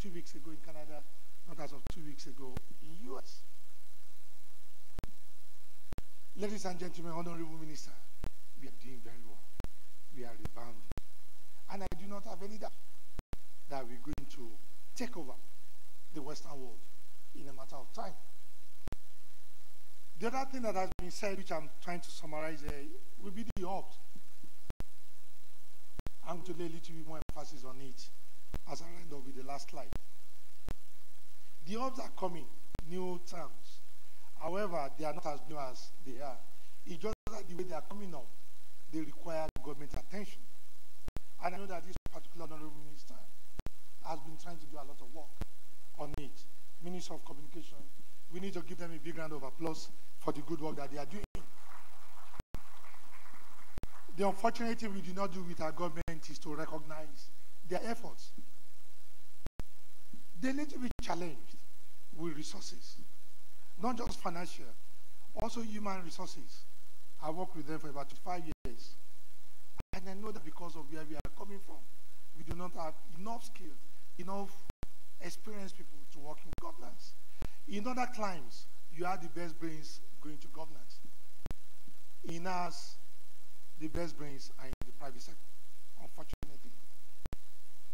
2 weeks ago in Canada, not as of 2 weeks ago in US. Ladies and gentlemen, Honorable Minister, we are doing very well. We are rebounding. And I do not have any doubt that we're going to take over the Western world in a matter of time. The other thing that has been said, which I'm trying to summarize here, will be the hubs. I'm going to lay a little bit more emphasis on it as I end up with the last slide. The hubs are coming, new terms. However, they are not as new as they are. It's just that the way they are coming up, they require government attention. And I know that this particular Honorable Minister has been trying to do a lot of work on it. Minister of Communication, we need to give them a big round of applause for the good work that they are doing. The unfortunate thing we do not do with our government is to recognize their efforts. They need to be challenged with resources, not just financial, also human resources. I worked with them for about 5 years. And I know that because of where we are coming from, we do not have enough skills, enough experienced people to work in governance. In other climes, you have the best brains going to governance. In us, the best brains are in the private sector, unfortunately.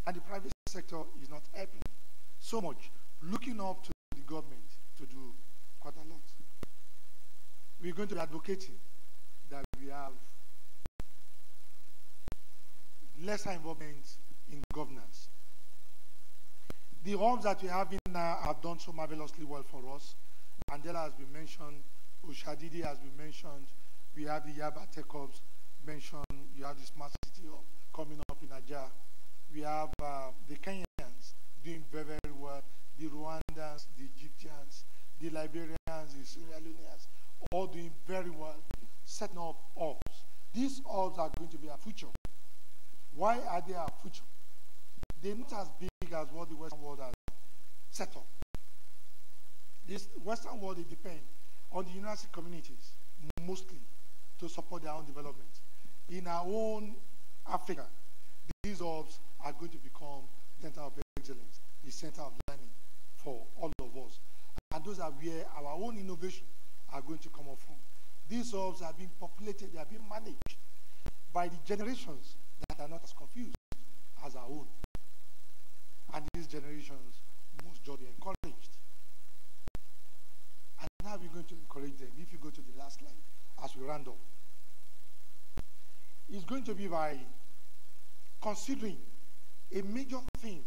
And the private sector is not helping so much, looking up to the government to do quite a lot. We're going to be advocating that we have lesser involvement in governance. The hubs that we have in now have done so marvelously well for us. Andela has been mentioned, Ushadidi has been mentioned, we have the Yaba Tech Hubs mentioned, you have the Smart City Hub coming up in Ajah. We have the Kenyans doing very, very well, the Rwandans, the Egyptians, the Liberians, the Sierra Leoneans, all doing very well, setting up hubs. These hubs are going to be our future. Why are they our future? They're not as big as what the Western world has set up. This Western world, it depends on the university communities, mostly, to support their own development. In our own Africa, these hubs are going to become the center of excellence, the center of learning for all of us. And those are where our own innovation are going to come up from. These hubs are being populated, they are being managed by the generations that are not as confused as our own. And these generations must just be encouraged. And how are we going to encourage them? If you go to the last slide, as we round up, it's going to be by considering a major thing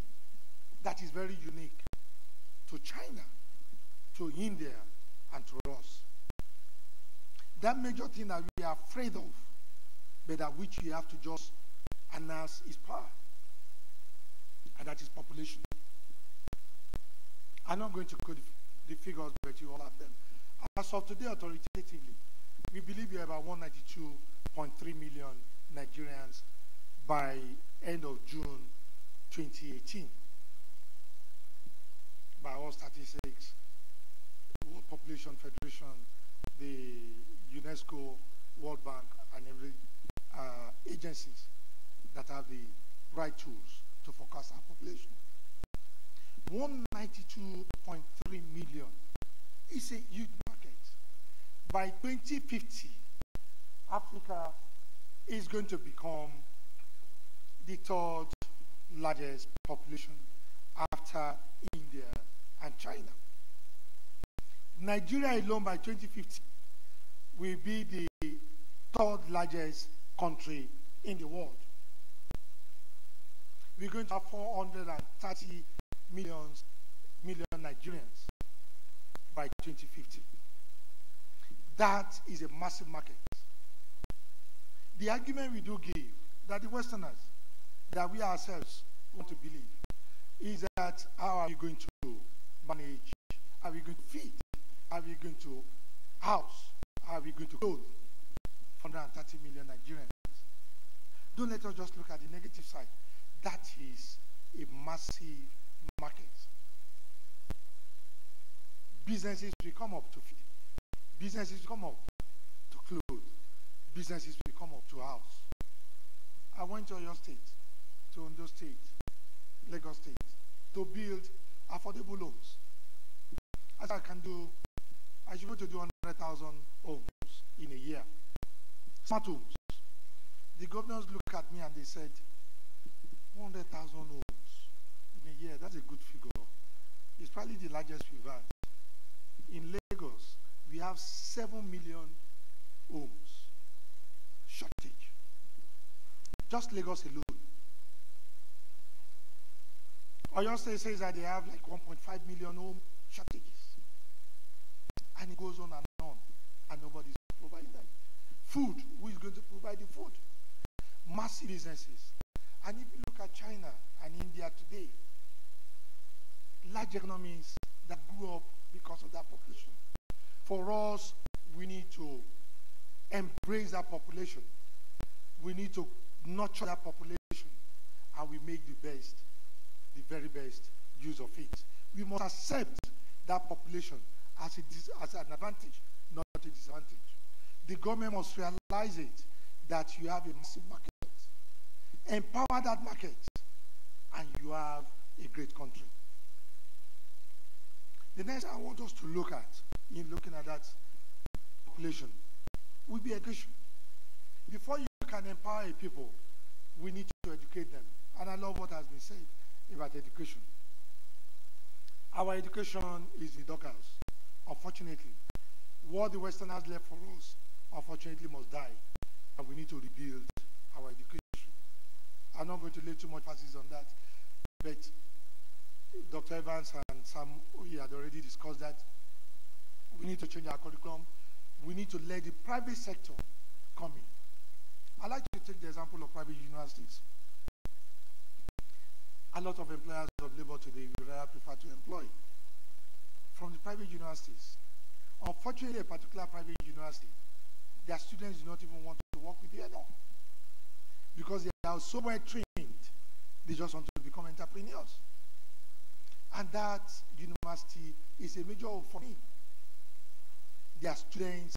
that is very unique to China, to India, and to us. That major thing that we are afraid of, but that which we have to just announce is power, and that is population. I'm not going to quote the figures, but you all have them. As of today, authoritatively, we believe we have about 192.3 million Nigerians by end of June 2018. By all statistics, World Population Federation, the UNESCO, World Bank, and every agencies that have the right tools to forecast our population. 192.3 million is a huge market. By 2050, Africa is going to become the third largest population after India and China. Nigeria alone by 2050 will be the third largest country in the world. We're going to have 430 million Nigerians by 2050. That is a massive market. The argument we do give that the Westerners, that we ourselves want to believe, is that how are we going to manage, are we going to feed, are we going to house, are we going to clothe 430 million Nigerians? Don't let us just look at the negative side. That is a massive market. Businesses will come up to feed. Businesses will come up to clothe. Businesses will come up to house. I went to your state, to Ondo State, Lagos State, to build affordable homes. As I should be able to do 100,000 homes in a year. Smart homes. The governors looked at me and they said, 100,000 homes in a year, that's a good figure. It's probably the largest we've had. In Lagos, we have 7 million homes shortage. Just Lagos alone. Oyo State says that they have like 1.5 million home shortages. And it goes on, and nobody's providing them. Food, who is going to provide the food? Massive businesses. And if you look at China and India today, large economies that grew up because of that population. For us, we need to embrace that population. We need to nurture that population, and we make the best, the very best use of it. We must accept that population as an advantage, not a disadvantage. The government must realize it, that you have a massive market. Empower that market, and you have a great country. The next I want us to look at, in looking at that population, will be education. Before you can empower a people, we need to educate them. And I love what has been said about education. Our education is the doghouse. Unfortunately, what the Westerners left for us, unfortunately, must die. And we need to rebuild our education. I'm not going to lay too much emphasis on that, but Dr. Evans and Sam had already discussed that. We need to change our curriculum. We need to let the private sector come in. I like to take the example of private universities. A lot of employers of labor today would rather prefer to employ from the private universities. Unfortunately, a particular private university, their students do not even want to work with the other, because they are so well trained, they just want to become entrepreneurs. And that university is a major hope for me. Their students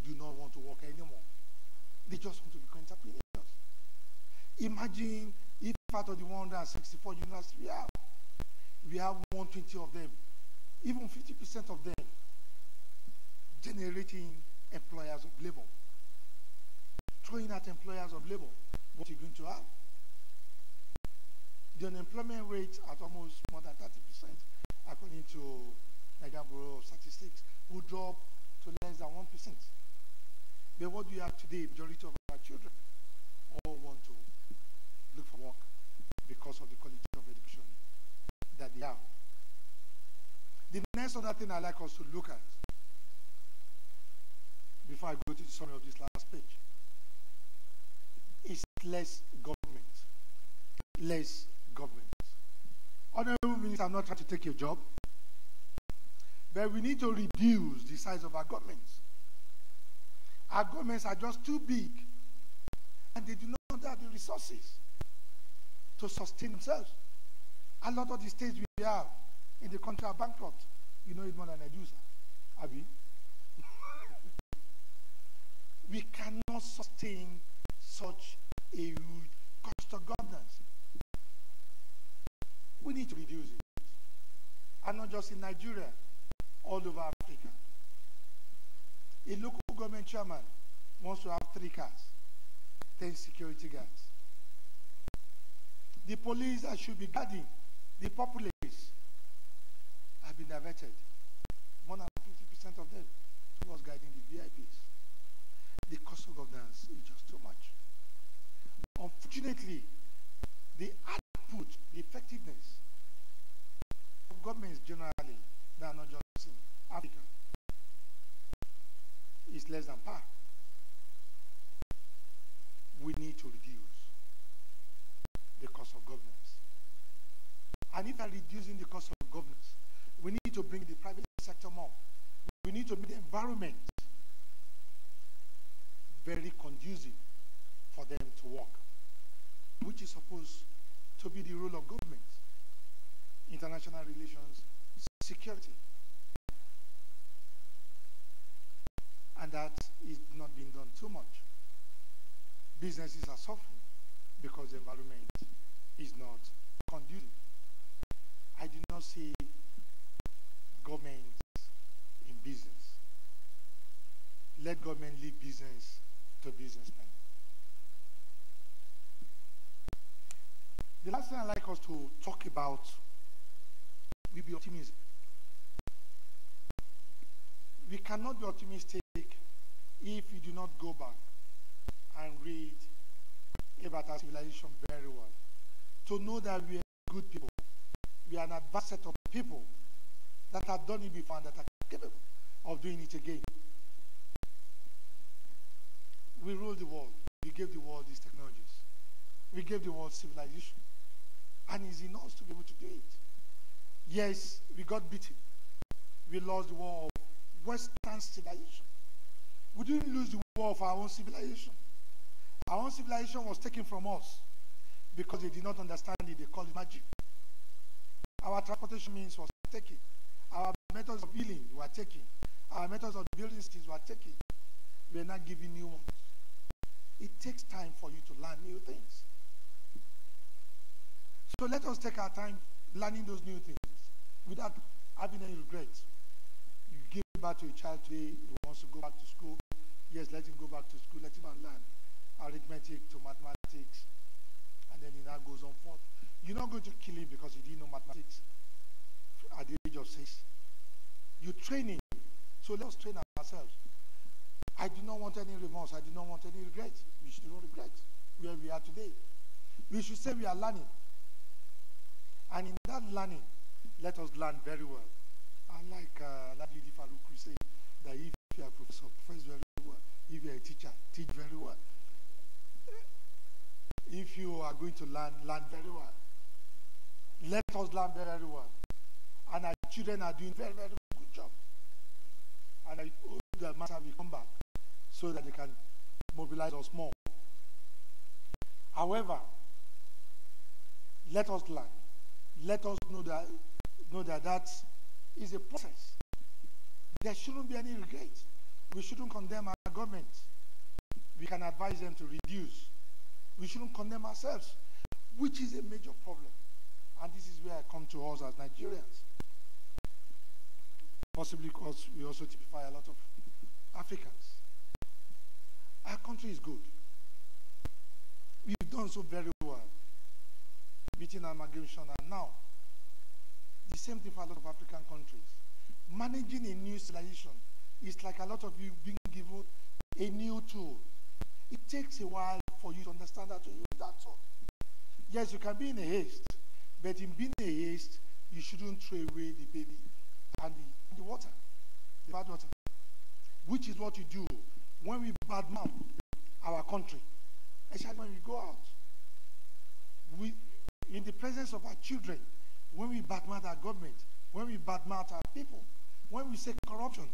do not want to work anymore. They just want to become entrepreneurs. Imagine if out of the 164 universities we have 120 of them, even 50% of them, generating employers of labor. Throwing at employers of labor, what are you going to have? The unemployment rate at almost more than 30%, according to Nigerian Bureau of Statistics, will drop to less than 1%. But what do you have today? Majority of our children all want to look for work because of the quality of education that they have. The next other thing I'd like us to look at, before I go to the summary of this last page, is less government. Less government. Honorable Minister, I'm not trying to take your job, but we need to reduce the size of our governments. Our governments are just too big, and they do not have the resources to sustain themselves. A lot of the states we have in the country are bankrupt. You know it more than I do, sir. Abi? We cannot sustain such a huge cost of governance. We need to reduce it. And not just in Nigeria, all over Africa. A local government chairman wants to have 3 cars, 10 security guards. The police that should be guarding the populace have been diverted. More than 50% of them towards guiding the VIPs. The cost of governance is just too much. Unfortunately, the output, the effectiveness of governments generally, now not just in Africa, is less than par. We need to reduce the cost of governance. And if we are reducing the cost of governance, we need to bring the private sector more. We need to make the environment very conducive for them to work, which is supposed to be the role of government. International relations, security. And that is not being done too much. Businesses are suffering because the environment is not conducive. I The last thing I'd like us to talk about will be optimism. We cannot be optimistic if we do not go back and read about our civilization very well. To know that we are good people. We are an advanced set of people that have done it before and that are capable of doing it again. We ruled the world. We gave the world these technologies. We gave the world civilization. And it's in us to be able to do it. Yes, we got beaten. We lost the war of Western civilization. We didn't lose the war of our own civilization. Our own civilization was taken from us because they did not understand it. They called it magic. Our transportation means was taken. Our methods of healing were taken. Our methods of building cities were taken. We are not giving new ones. It takes time for you to learn new things. So let us take our time learning those new things without having any regrets. You give back to a child today who wants to go back to school. Yes, let him go back to school. Let him learn arithmetic to mathematics. And then he now goes on forth. You're not going to kill him because he didn't know mathematics at the age of 6. You train him. So let's train ourselves. I do not want any remorse. I do not want any regret. We should not regret where we are today. We should say we are learning. And in that learning, let us learn very well. And like Ladidi Farouk say, that if you are a professor, profess very well. If you are a teacher, teach very well. If you are going to learn very well. Let us learn very, very well. And our children are doing very, very good job. And I hope that matter will come back so that they can mobilize us more. However, let us learn. Let us know that that is a process. There shouldn't be any regret. We shouldn't condemn our government. We can advise them to reduce. We shouldn't condemn ourselves, which is a major problem. And this is where I come to us as Nigerians. Possibly because we also typify a lot of Africans. Our country is good. We've done so very well. Beating amalgamation, and now the same thing for a lot of African countries. Managing a new civilization is like a lot of you being given a new tool. It takes a while for you to understand how to use that tool. Yes, you can be in a haste, but in being in a haste, you shouldn't throw away the baby and the water, the bad water, which is what you do when we badmouth our country, especially when we go out. In the presence of our children, when we badmouth our government, when we badmouth our people, when we say corruption,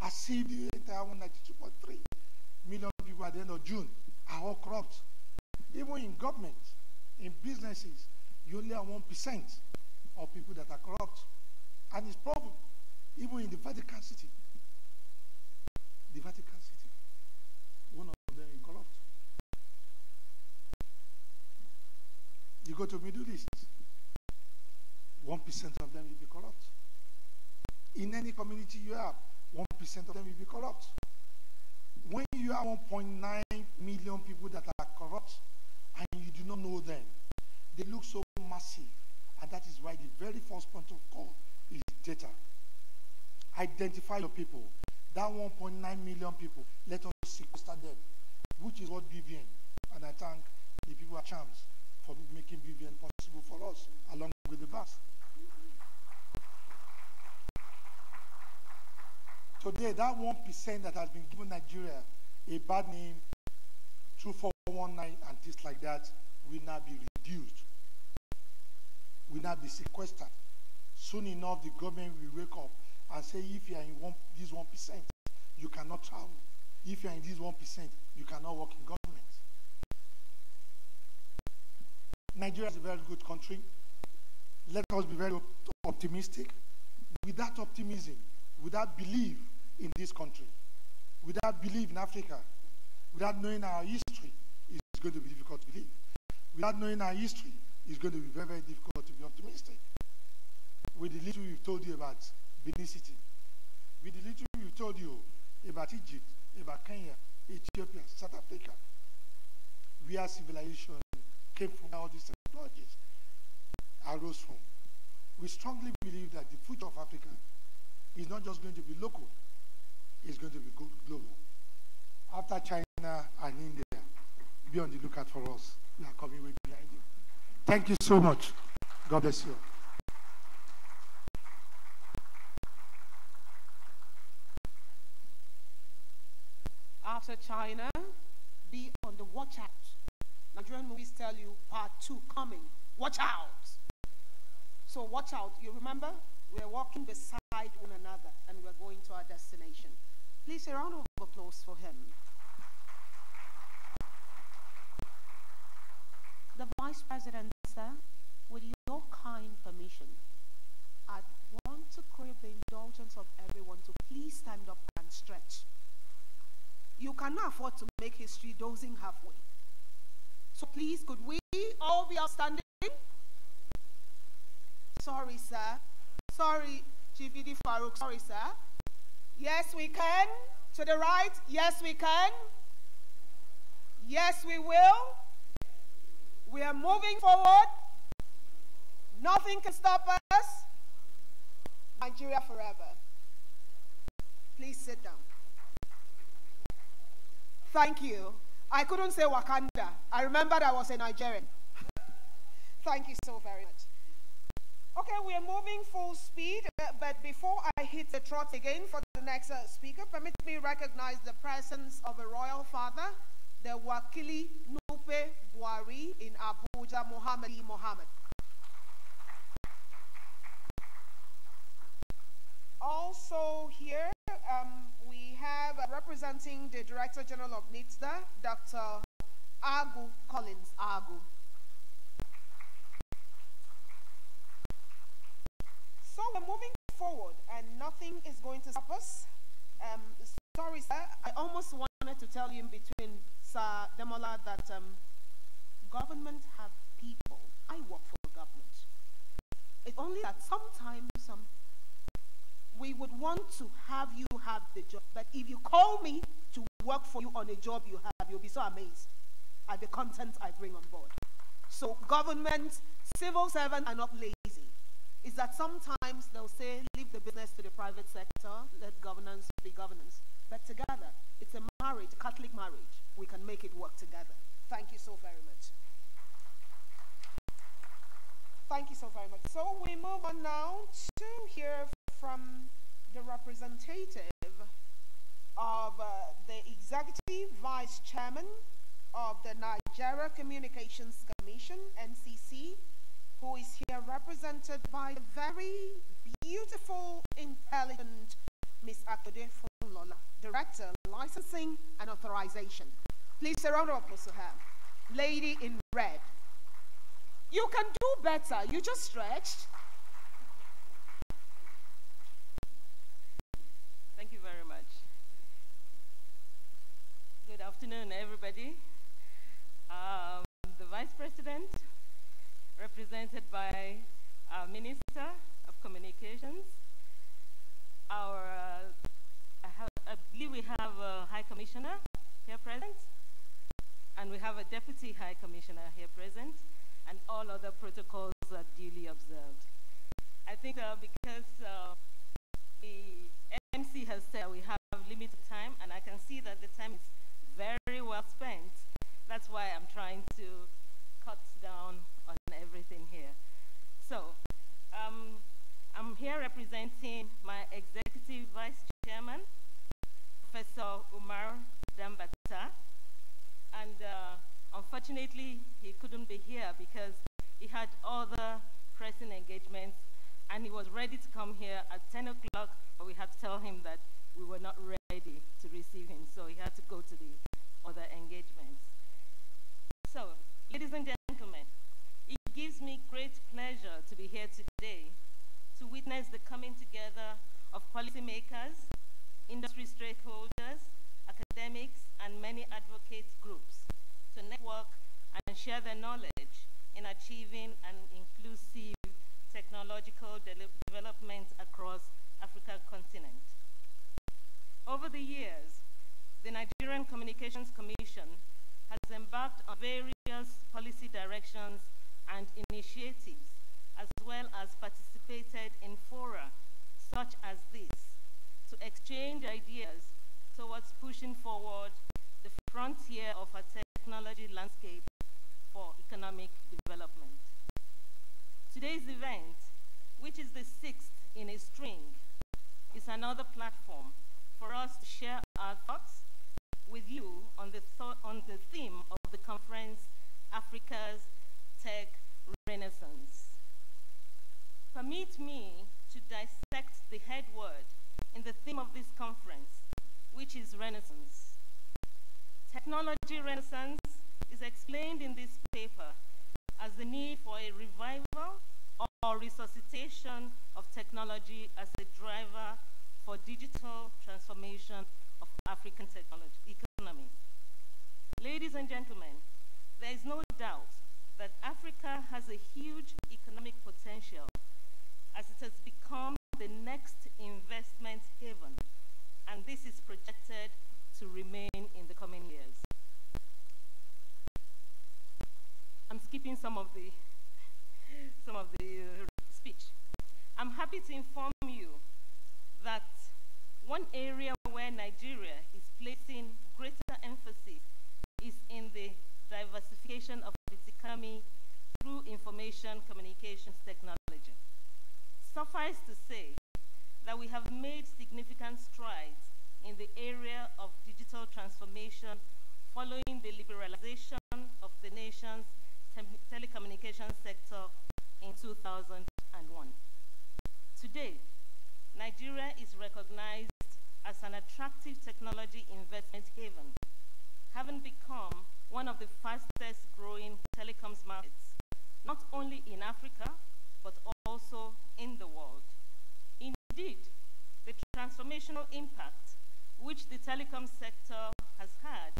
as if the entire 192.3 million people at the end of June are all corrupt. Even in government, in businesses, you only have 1% of people that are corrupt. And it's proven, even in the Vatican City. The Vatican City, one of them is corrupt. You go to Middle East, 1% of them will be corrupt. In any community you have, 1% of them will be corrupt. When you have 1.9 million people that are corrupt and you do not know them, they look so massive. And that is why the very first point of call is data. Identify your people. That 1.9 million people, let us sequester them, which is what BVN. And I thank the people at Chams for making BVN possible for us, along with the bus. Today, that 1% that has been given Nigeria a bad name, 2419 and things like that, will now be reduced, will now be sequestered. Soon enough, the government will wake up and say, if you are in this 1%, you cannot travel. If you are in this 1%, you cannot work in government. Nigeria is a very good country. Let us be very optimistic. Without optimism, without belief in this country, without belief in Africa, without knowing our history, it's going to be difficult to believe. Without knowing our history, it's going to be very, very difficult to be optimistic. With the little we've told you about Benin City, with the little we've told you about Egypt, about Kenya, Ethiopia, South Africa, where civilization came from all these technologies. technologies arose from. We strongly believe that the future of Africa is not just going to be local, it's going to be global. After China and India, be on the lookout for us. We are coming way behind you. Thank you so much. God bless you. After China, be on the watch out. Nigerian movies tell you part 2 coming. Watch out. So watch out. You remember? We're walking beside one another and we're going to our destination. Please, a round of applause for him. The Vice President, sir, with your kind permission, I'd want to crave the indulgence of everyone to please stand up and stretch. You cannot afford to make history dozing halfway. So please, could we all be outstanding? Sorry, sir. Sorry, Chief Idi Farouk. Sorry, sir. Yes, we can. To the right. Yes, we can. Yes, we will. We are moving forward. Nothing can stop us. Nigeria forever. Please sit down. Thank you. I couldn't say Wakanda. I remembered I was a Nigerian. Thank you so very much. Okay, we are moving full speed, but before I hit the trot again for the next speaker, permit me recognize the presence of a royal father, the Wakili Nupe Buhari in Abuja, Mohammed. Also here, we have representing the Director General of NITSDA, Dr. Agu Collins Agu. So we're moving forward and nothing is going to stop us. Sorry, sir, I almost wanted to tell you in between, Sir Demola, that government have people. I work for government. It's only that sometimes we would want to have you have the job, but if you call me to work for you on a job you have, you'll be so amazed at the content I bring on board. So government, civil servants are not lazy. It's that sometimes they'll say, leave the business to the private sector, let governance be governance. But together, it's a marriage, a Catholic marriage. We can make it work together. Thank you so very much. Thank you so very much. So we move on now to hear from the representative of the Executive Vice Chairman of the Nigeria Communications Commission, NCC, who is here represented by a very beautiful, intelligent Ms. Akode Funlola, Director, Licensing and Authorization. Please, a round of applause to her. Lady in red. You can do better. You just stretched. Thank you very much. Good afternoon, everybody. The Vice President, represented by our Minister of Communications, I believe we have a High Commissioner here present, and we have a Deputy High Commissioner here present, and all other protocols are duly observed. I think because the MC has said we have limited time, and I can see that the time is very well spent. That's why I'm trying to cut down on everything here. So, I'm here representing my Executive Vice Chairman, Professor Umar Dambata, and unfortunately he couldn't be here because he had other pressing engagements, and he was ready to come here at 10 o'clock, but we had to tell him that we were not ready to receive him, so he had to go to the other engagements. So, ladies and gentlemen, it gives me great pleasure to be here today to witness the coming together of policymakers, industry stakeholders, academics, and many advocate groups to network and share their knowledge in achieving an inclusive technological development across African continent. Over the years, the Nigerian Communications Commission has embarked on various policy directions and initiatives, as well as participated in fora such as this to exchange ideas towards pushing forward the frontier of our technology landscape for economic development. Today's event, which is the 6th in a string, is another platform for us to share our thoughts with you on the theme of the conference, Africa's Tech Renaissance. Permit me to dissect the head word in the theme of this conference, which is Renaissance. Technology Renaissance is explained in this paper as the need for a revival or resuscitation of technology as a driver for digital transformation of African technology economy. Ladies and gentlemen, there is no doubt that Africa has a huge economic potential as it has become the next investment haven, and this is projected to remain in the coming years. I'm skipping some of the speech. I'm happy to inform you that one area where Nigeria is placing greater emphasis is in the diversification of its economy through information communications technology. Suffice to say that we have made significant strides in the area of digital transformation following the liberalization of the nation's telecommunications sector in 2001. Today, Nigeria is recognized as an attractive technology investment haven, having become one of the fastest growing telecoms markets, not only in Africa, but also in the world. Indeed, the transformational impact which the telecom sector has had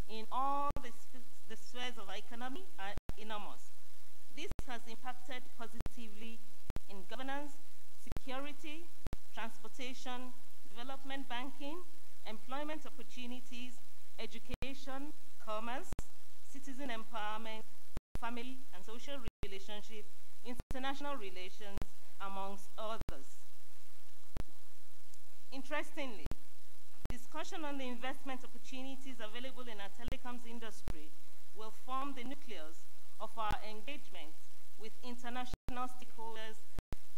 in all the spheres of our economy are enormous. This has impacted positively in governance, security, transportation, development banking, employment opportunities, education, commerce, citizen empowerment, family and social relationship, international relations, amongst others. Interestingly, discussion on the investment opportunities available in our telecoms industry will form the nucleus of our engagement with international stakeholders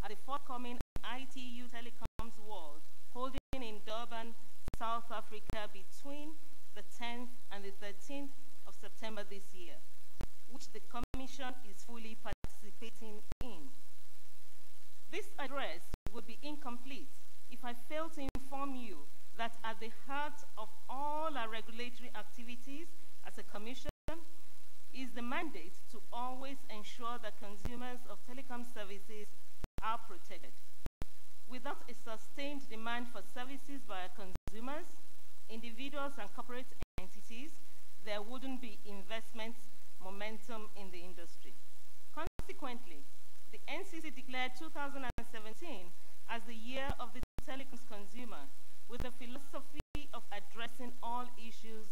at the forthcoming ITU Telecoms World, holding in Durban, South Africa between the 10th and the 13th of September this year, which the Commission is fully participating in. This address would be incomplete if I fail to inform you that at the heart of all our regulatory activities as a Commission is the mandate to always ensure that consumers of telecom services are protected. Without a sustained demand for services by consumers, individuals and corporate entities, there wouldn't be investment momentum in the industry. Consequently, the NCC declared 2017 as the year of the telecoms consumer, with the philosophy of addressing all issues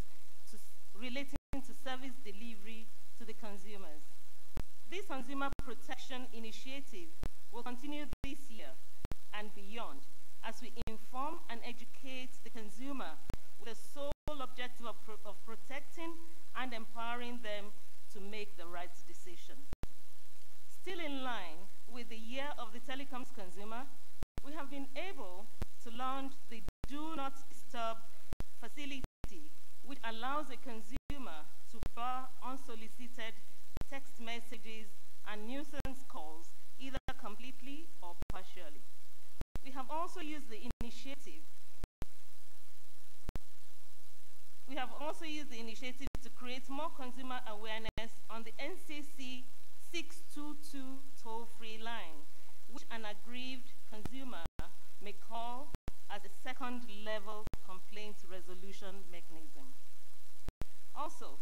relating to service delivery to the consumers. This consumer protection initiative will continue this year and beyond as we inform and educate the consumer with the sole objective of protecting and empowering them to make the right decision. Still in line with the year of the telecoms consumer, we have been able to launch the Do Not Disturb facility, which allows a consumer to bar unsolicited text messages and nuisance calls, either completely or partially. We have also used the initiative to create more consumer awareness on the NCC 622 toll-free line, which an aggrieved consumer may call as a second-level complaint resolution mechanism. Also,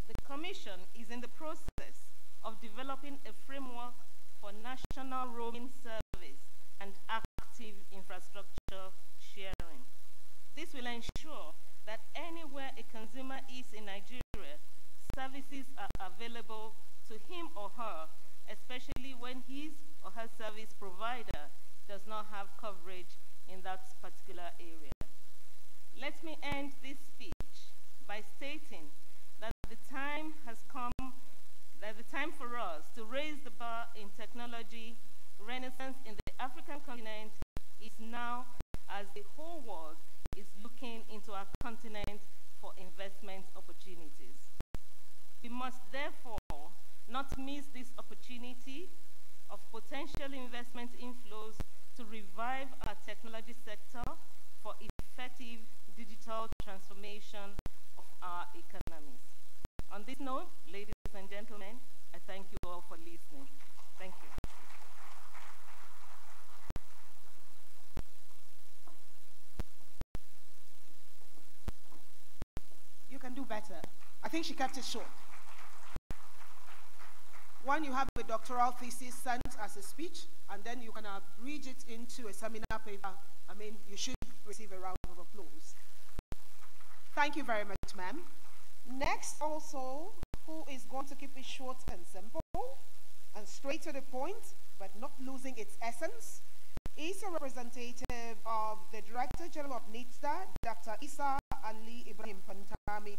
the Commission is in the process of developing a framework for national roaming service and active infrastructure sharing. This will ensure that anywhere a consumer is in Nigeria, services are available to him or her, especially when his or her service provider does not have coverage in that particular area. Let me end this speech by stating that the time has come, that the time for us to raise the bar in technology renaissance in the African continent is now, as the whole world is looking into our continent for investment opportunities. We must therefore not miss this opportunity of potential investment inflows to revive our technology sector for effective digital transformation of our economies. On this note, ladies and gentlemen, I thank you all for listening. Thank you. You can do better. I think she kept it short. One, you have a doctoral thesis sent as a speech, and then you can abridge it into a seminar paper. I mean, you should receive a round of applause. Thank you very much, ma'am. Next, also, who is going to keep it short and simple and straight to the point, but not losing its essence, is a representative of the Director General of NITSDA, Dr. Isa Ali Ibrahim Pantami,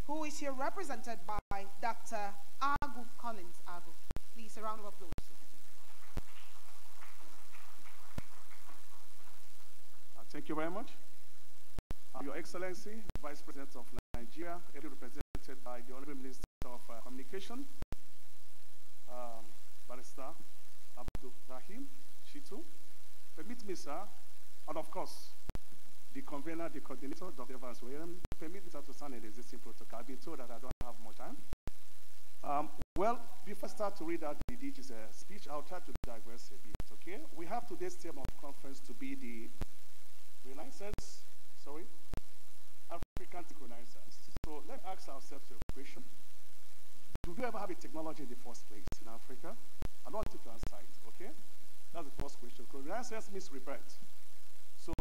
who is here represented by Dr. Agu Collins Agu. Please, a round of applause. Thank you very much. Your Excellency, Vice President of Nigeria, represented by the Honorable Minister of Communication, Barrister Abdul Rahim Shitu. Permit me, sir, and of course, the convener, the coordinator, Dr. Evans William, permit me to stand in the existing protocol. I've been told that I don't have more time. Well, before I start to read out the DG's speech, I'll try to digress a bit, okay? We have today's theme of conference to be the Renaissance, African Renaissance. So let's ask ourselves a question. Do we ever have a technology in the first place in Africa? I don't want you to answer it, okay? That's the first question. Because Renaissance means rebirth. So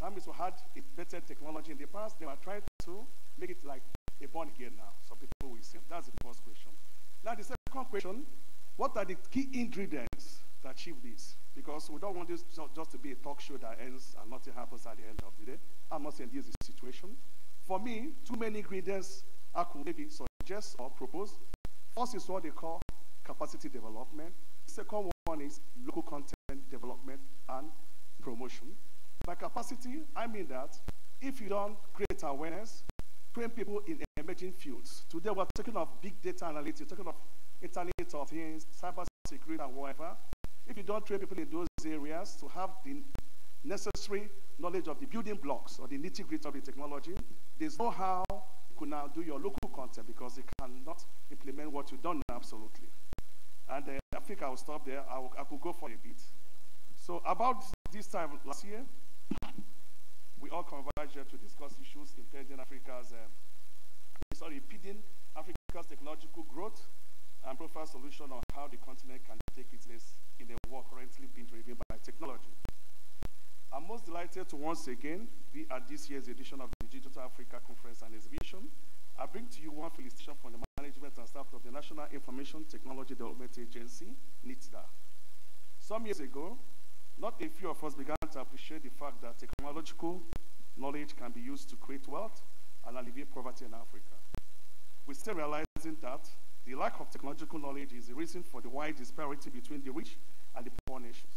that means we had a better technology in the past. They were trying to make it like a born again now. Some people will say that's the first question. Now the second question, what are the key ingredients to achieve this? Because we don't want this just to be a talk show that ends and nothing happens at the end of the day. I'm not saying this is the situation. For me, too many ingredients I could maybe suggest or propose. First is what they call capacity development. Second one is local content development and promotion. By capacity, I mean that if you don't create awareness, train people in emerging fields. Today we're talking of big data analytics, talking of Internet of Things, cyber security and whatever. If you don't train people in those areas to have the necessary knowledge of the building blocks or the nitty-gritty of the technology, there's no how you could now do your local content because you cannot implement what you've done absolutely. And I think I'll stop there. I could go for a bit. So about this time last year, we all converged here to discuss issues impeding impeding Africa's technological growth and profile solution on how the continent can take its place in the world currently being driven by technology. I'm most delighted to once again be at this year's edition of the Digital Africa Conference and Exhibition. I bring to you one felicitation from the management and staff of the National Information Technology Development Agency, NITSDA. Some years ago, not a few of us began to appreciate the fact that technological knowledge can be used to create wealth and alleviate poverty in Africa. We're still realizing that the lack of technological knowledge is the reason for the wide disparity between the rich and the poor nations.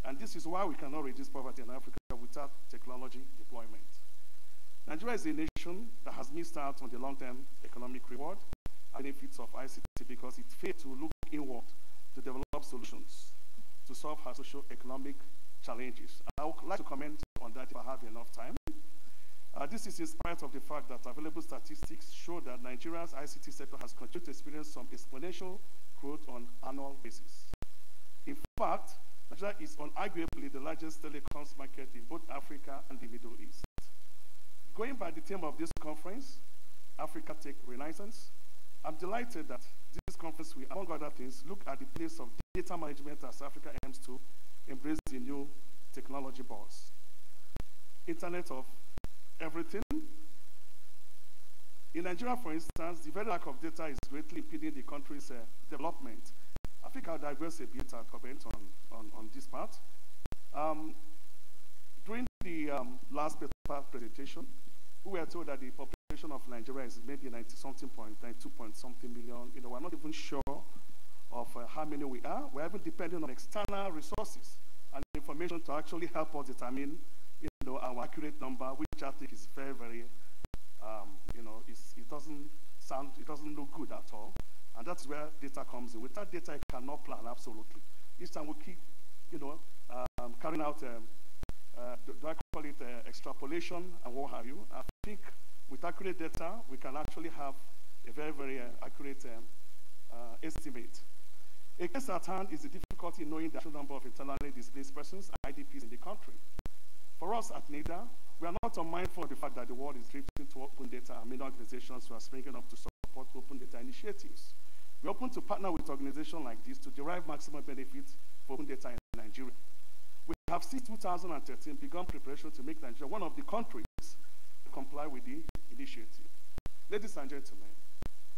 And this is why we cannot reduce poverty in Africa without technology deployment. Nigeria is a nation that has missed out on the long-term economic reward and benefits of ICT because it failed to look inward to develop solutions to solve our socio-economic challenges. I would like to comment on that if I have enough time. This is in spite of the fact that available statistics show that Nigeria's ICT sector has continued to experience some exponential growth on an annual basis. In fact, Nigeria is unarguably the largest telecoms market in both Africa and the Middle East. Going by the theme of this conference, Africa Tech Renaissance, I'm delighted that this conference will, among other things, look at the place of data management as Africa aims to embrace the new technology buzz. Internet of Everything, In Nigeria, for instance, the very lack of data is greatly impeding the country's development. I think I'll digress a bit and comment on this part. During the last paper presentation, we were told that the population of Nigeria is maybe 92 point something million. You know, we're not even sure of how many we are. We're even depending on external resources and information to actually help us determine, you know, our accurate number, which I think is very, very, you know, it doesn't look good at all. And that's where data comes in. Without data, you cannot plan, absolutely. Each time we keep, you know, carrying out, do I call it extrapolation and what have you. I think with accurate data, we can actually have a very, very accurate estimate. A case at hand is the difficulty in knowing the actual number of internally displaced persons, IDPs, in the country. For us at NIDA, we are not unmindful of the fact that the world is drifting to open data and many organizations who are springing up to support open data initiatives. We're open to partner with organizations like this to derive maximum benefits for open data in Nigeria. We have since 2013 begun preparation to make Nigeria one of the countries to comply with the initiative. Ladies and gentlemen,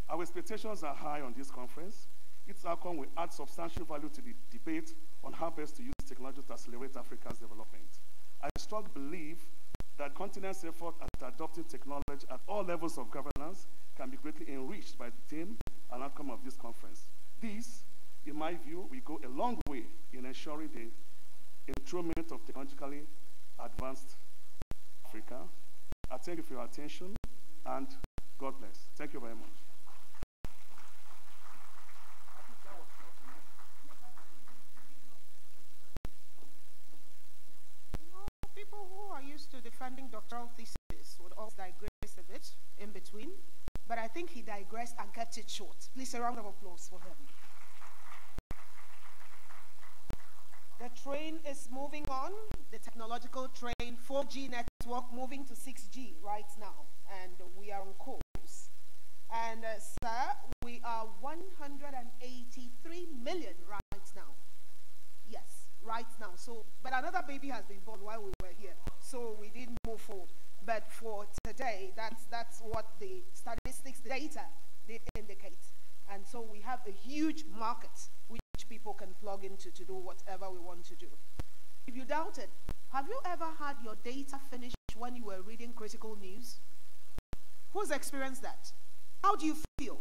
our expectations are high on this conference. Its outcome will add substantial value to the debate on how best to use technology to accelerate Africa's development. I strongly believe that continent's effort at adopting technology at all levels of governance can be greatly enriched by the theme and outcome of this conference. This, in my view, will go a long way in ensuring the enthronement of technologically advanced Africa. I thank you for your attention, and God bless. Thank you very much. People who are used to defending doctoral thesis would always digress a bit in between, but I think he digressed and kept it short. Please, a round of applause for him. The train is moving on, the technological train, 4G network moving to 6G right now, and we are on course. And sir, we are 183 million right now. Yes, right now. So, but another baby has been born while we were here, so we didn't move forward. But for today, that's what the statistics data did indicate. And so we have a huge market which people can plug into to do whatever we want to do. If you doubt it, have you ever had your data finished when you were reading critical news? Who's experienced that? How do you feel?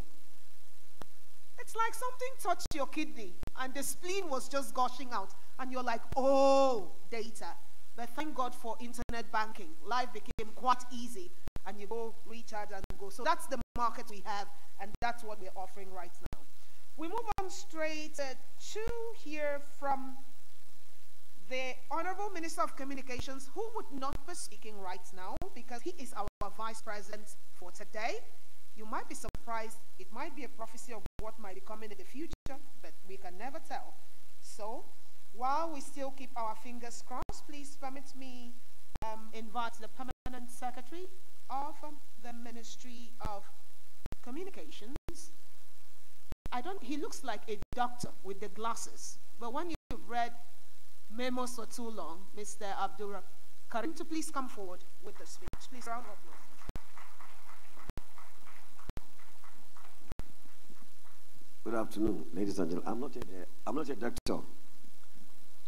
It's like something touched your kidney and the spleen was just gushing out and you're like, oh, data. But thank God for internet banking. Life became quite easy and you go recharge and go. So that's the market we have and that's what we're offering right now. We move on straight to hear from the Honorable Minister of Communications, who would not be speaking right now because he is our Vice President for today. You might be surprised. It might be a prophecy of what might be coming in the future, but we can never tell. So, while we still keep our fingers crossed, please permit me invite the Permanent Secretary of the Ministry of Communications. He looks like a doctor with the glasses, but when you've read memos for too long, Mr. Abdul Karim, to please come forward with the speech. Please, round of applause. Good afternoon, ladies and gentlemen. I'm not a doctor.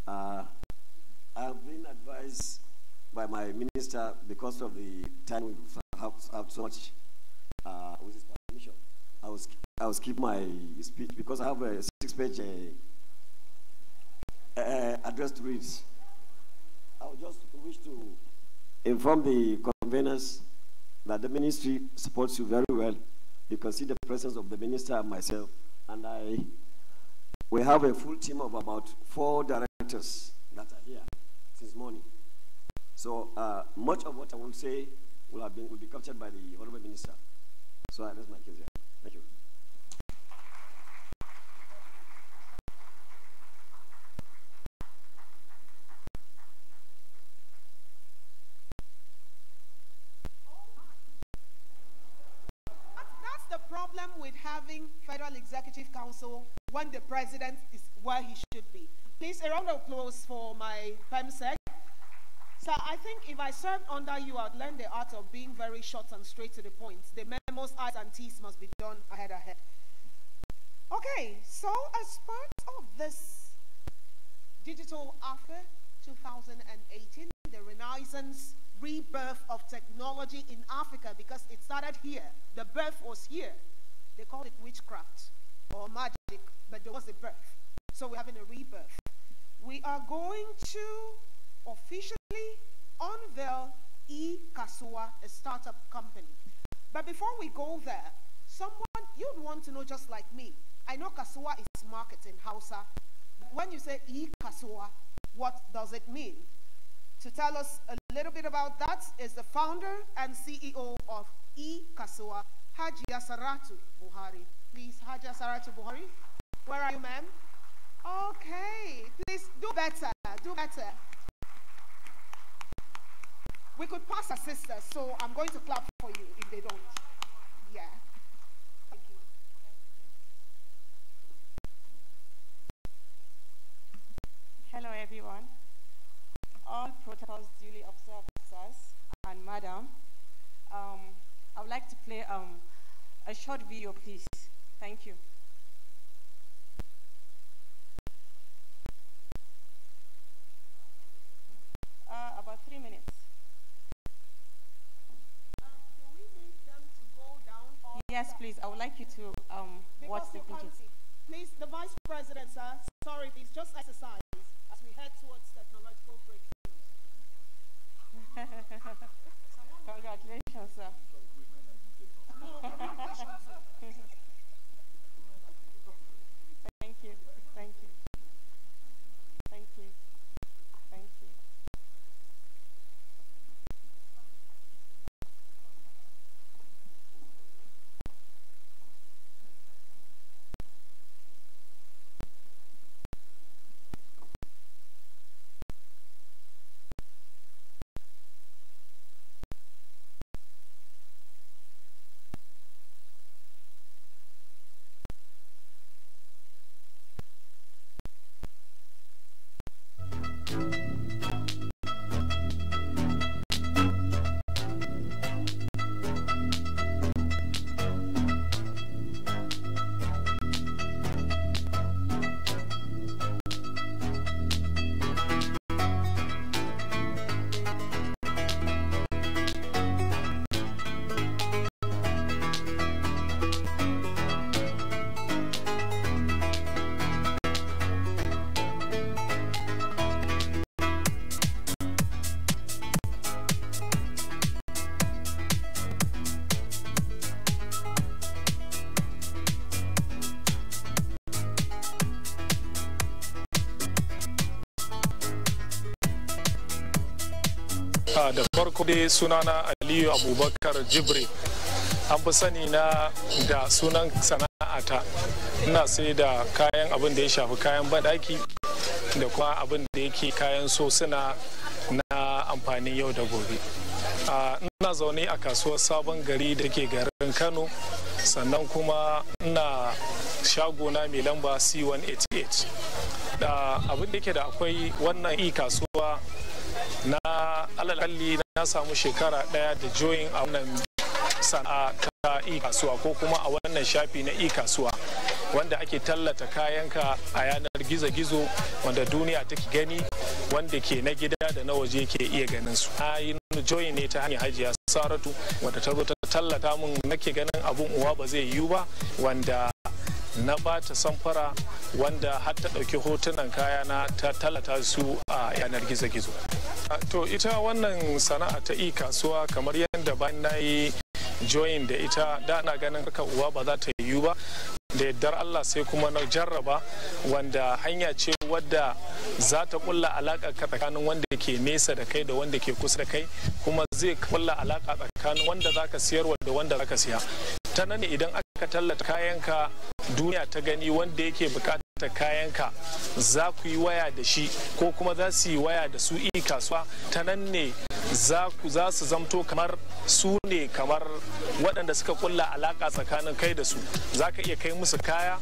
I've been advised by my minister because of the time we have so much. With his permission, I will skip my speech because I have a 6-page address to read. I would just wish to inform the conveners that the ministry supports you very well. You can see the presence of the minister and myself. And we have a full team of about 4 directors that are here since morning. So much of what I will say will be captured by the Honorable Minister. So that's my case here. Thank you. Problem with having Federal Executive Council when the president is where he should be. Please, a round of applause for my PEMSEC. Sir, I think if I served under you, I'd learn the art of being very short and straight to the point. The memos, I's, and T's must be done ahead. Okay, so as part of this digital after 2018, the renaissance, rebirth of technology in Africa, because it started here. The birth was here. They call it witchcraft or magic, but there was a birth. So we're having a rebirth. We are going to officially unveil eKasua, a startup company. But before we go there, someone you'd want to know just like me. I know Kasua is marketing Hausa. When you say eKasua, what does it mean? To tell us a little bit about that is the founder and CEO of eKasua, Hajia Saratu Buhari. Please, Hajia Saratu Buhari, where are you, ma'am? Okay, please do better, do better. We could pass our sisters, so I'm going to clap for you if they don't. Yeah. Thank you. Hello, everyone. All protocols duly observed, sirs and madam. I would like to play a short video, please. Thank you. About 3 minutes. Do we need them to go down? Or Yes, please. I would like you to watch the video. Please, the Vice President, sir. Sorry, please, just exercise as we head towards technological breakthroughs. Congratulations, sir. Thank you. Thank you. Thank you. Thank you. Da farko dai sunana Aliyu Abubakar Jibri, an fi sani na da sunan sana'ata. Ina sai da kayan abin da ya shafi kayan badaki da kuma abin da yake kayan sosuna na amfanin yau da gobe. Ina zaune a kasuwar Sabon Gari da ke garin Kano, sannan kuma ina shagona mai lamba C188. Abin da yake da akwai wannan kasuwa na alalali na samu shekara ɗaya da join a wannan sana'a ta kasuwa ko kuma a wannan shafi na kasuwa wanda ake tallata kayanka a yanar gizo-gizo wanda duniya take gani, wanda ke na gida da na waje ke iya ganin su. Na yi join ne ta hanyar Hajiya Saratu wanda ta zo ta tallata min, nake ganin abun uwa ba zai yiwu ba, wanda na ba ta samfara wanda har ta ɗauki hotunan kayana ta tallata su a yanar gizo-gizo. To ita wannan sana'a ta kasuwa kamar yadda bayan na yi join da ita da na ganin harkar uwa ba za ta yiwu ba, da yardar Allah sai kuma na jarraba, wanda hanya ce wadda za ta kulla alaka tsakanin wanda ke nesa da kai da wanda ke kusa da kai, kuma zai kulla alaka tsakanin wanda zaka siyarwa da wanda zaka siya. Ta nan ne idan aka tallata kayanka duniya ta gani, wanda yake bukatar kayanka za ku yi waya da shi ko kuma za su yi waya da su kasuwa. Ta nan ne za su zamto kamar su ne kamar waɗanda suka kulla alaka tsakanin kai da su. Za ka iya kai musu kaya,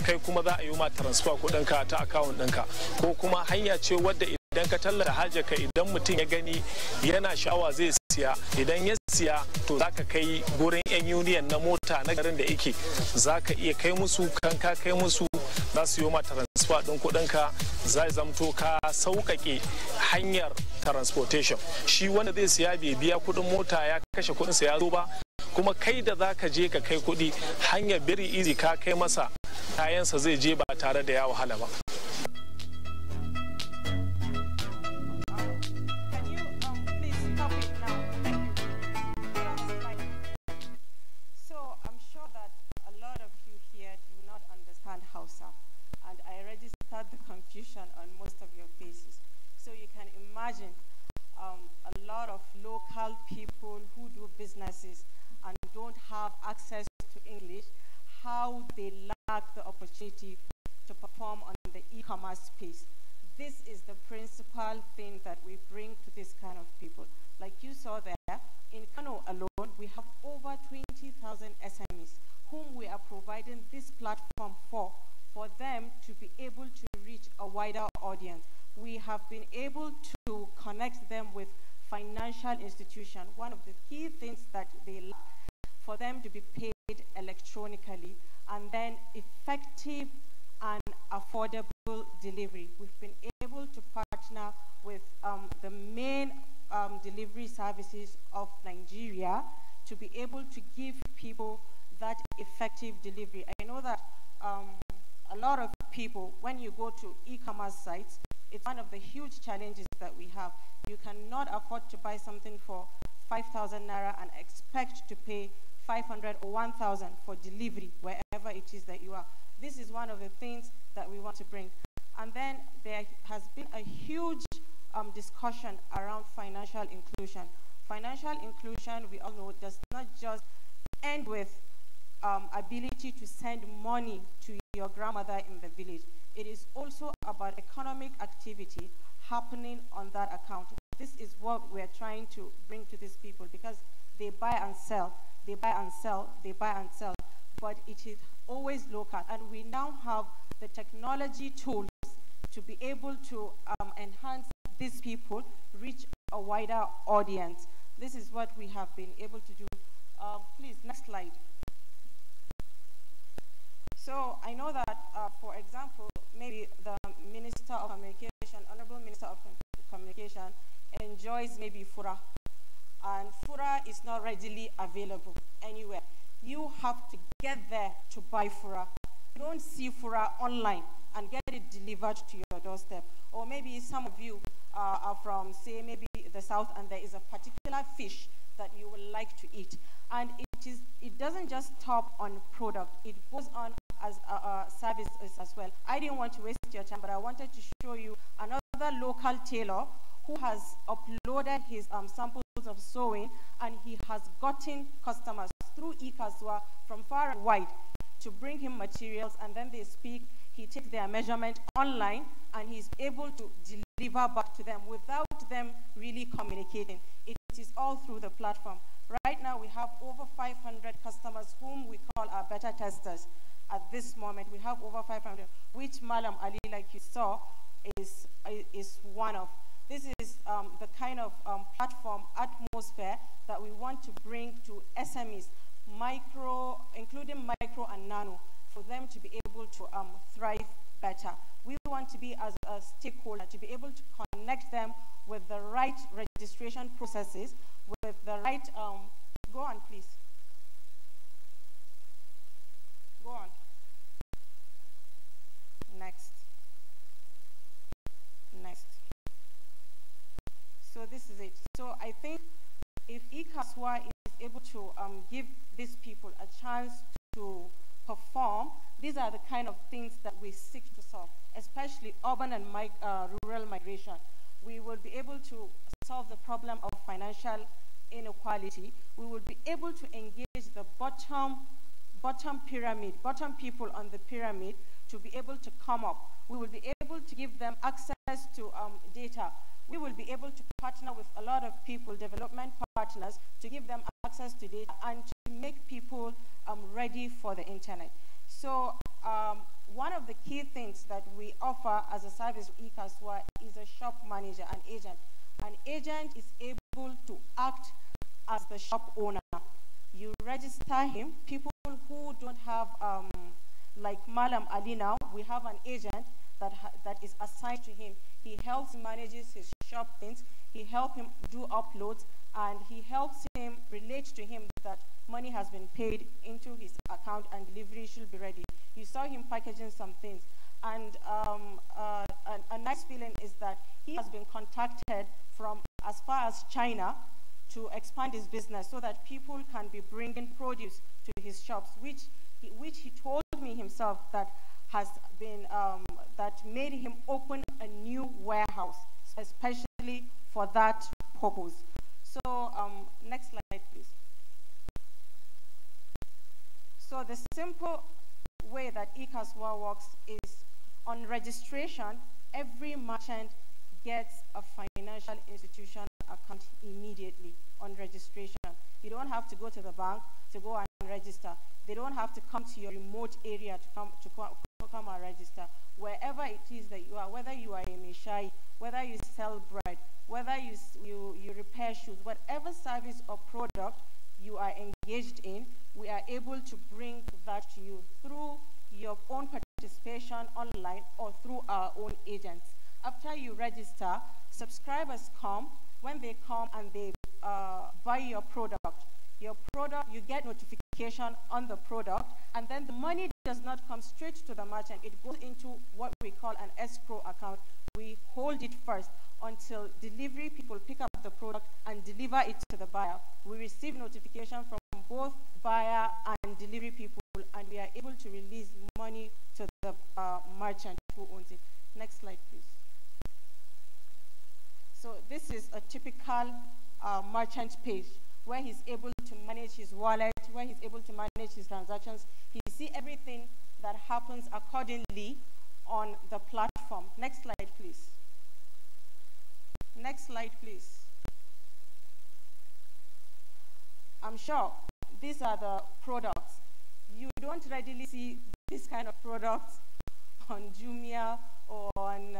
kai kuma za a yi ma transfer kuɗinka ta account ɗinka, ko kuma hanya ce wadda idan ka tallata hajjaka idan mutum ya gani yana sha'awa zai siya, idan ya siya to zaka kai gurin yan union na mota na garin da yake, zaka iya kai musu, kan ka kai musu za su yi ma transfer din kuɗinka, zai zamto ka sauƙaƙe hanyar transportation. Shi wanda zai siya bai biya kuɗin mota ya kashe kuɗinsa ya zo ba, kuma kai da zaka je ka kai kuɗi hanyar very easy ka kai masa kayansa zai je ba tare da ya wahala ba. The confusion on most of your faces. So you can imagine a lot of local people who do businesses and don't have access to English, how they lack the opportunity to perform on the e-commerce space. This is the principal thing that we bring to this kind of people. Like you saw there, in Kano alone, we have over 20,000 SMEs whom we are providing this platform for them to be able to reach a wider audience. We have been able to connect them with financial institutions. One of the key things that they lack for them to be paid electronically, and then effective and affordable delivery. We've been able to partner with the main delivery services of Nigeria to be able to give people that effective delivery. I know that a lot of people, when you go to e-commerce sites, it's one of the huge challenges that we have. You cannot afford to buy something for 5,000 naira and expect to pay 500 or 1,000 for delivery wherever it is that you are. This is one of the things that we want to bring. And then there has been a huge discussion around financial inclusion. Financial inclusion, we all know, does not just end with ability to send money to your grandmother in the village. It is also about economic activity happening on that account. This is what we're trying to bring to these people, because they buy and sell, they buy and sell, they buy and sell, but it is always local. And we now have the technology tools to be able to enhance these people, reach a wider audience. This is what we have been able to do. Please, next slide. So I know that, for example, maybe the Minister of Communication, Honorable Minister of Communication, enjoys maybe Fura, and Fura is not readily available anywhere. You have to get there to buy Fura. You don't see Fura online and get it delivered to your doorstep. Or maybe some of you are from, say, maybe the south, and there is a particular fish that you would like to eat. And it doesn't just stop on product, it goes on as services as well. I didn't want to waste your time, but I wanted to show you another local tailor who has uploaded his samples of sewing, and he has gotten customers through eKaswa from far and wide to bring him materials, and then they speak, he takes their measurement online, and he's able to deliver back to them without them really communicating. It is all through the platform. Right now, we have over 500 customers whom we call our beta testers. At this moment, we have over 500, which Malam Ali, like you saw, is one of. This is the kind of platform atmosphere that we want to bring to SMEs, including micro and nano, for them to be able to thrive better. We want to be, as a stakeholder, to be able to connect them with the right registration processes, with the right, go on please. Go on. Next. Next. So this is it. So I think if eKaswa is able to give these people a chance to perform, these are the kind of things that we seek to solve, especially urban and rural migration. We will be able to solve the problem of financial inequality. We will be able to engage the bottom people on the pyramid to be able to come up. We will be able to give them access to data. We will be able to partner with a lot of people, development partners, to give them access to data and to make people ready for the internet. So One of the key things that we offer as a service to eKaswa is a shop manager, an agent. An agent is able to act as the shop owner. You register him. People who don't have, like Malam Ali now, we have an agent that is assigned to him. He helps manages his shop things. He helps him do uploads, and he helps him relate to him that money has been paid into his account and delivery should be ready. You saw him packaging some things. And a nice feeling is that he has been contacted from as far as China to expand his business so that people can be bringing produce to his shops, which he told me himself that has been, that made him open a new warehouse, especially for that purpose. So next slide, please. So the simple way that eKaswa works is on registration, every merchant gets a financial institution account immediately on registration. You don't have to go to the bank to go and register. They don't have to come to your remote area to come and register. Wherever it is that you are, whether you are a Mishai, whether you sell bread, whether you repair shoes, whatever service or product you are engaged in, we are able to bring that to you through your own participation online or through our own agents. After you register, subscribers come. When they come and they buy your product, you get notification on the product, and then the money does not come straight to the merchant. It goes into what we call an escrow account. We hold it first until delivery people pick up the product and deliver it to the buyer. We receive notification from both buyer and delivery people, and we are able to release money to the merchant who owns it. Next slide, please. So this is a typical merchant page where he's able to manage his wallet, where he's able to manage his transactions. He sees everything that happens accordingly on the platform. Next slide, please. Next slide, please. I'm sure these are the products. You don't readily see this kind of products on Jumia or on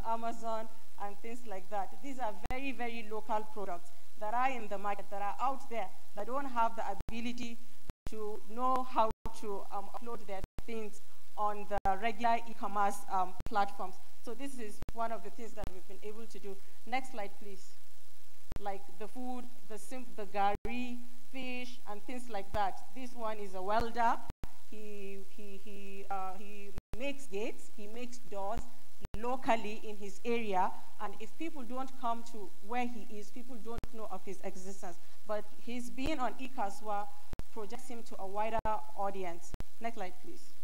Amazon and things like that. These are very, very local products that are in the market, that are out there, that don't have the ability to know how to upload their things on the regular e-commerce platforms. So this is one of the things that we've been able to do. Next slide, please. Like the food, the gari, fish, and things like that. This one is a welder. He makes gates, he makes doors locally in his area, and if people don't come to where he is, people don't know of his existence. But his being on eKaswa projects him to a wider audience. Next slide, please.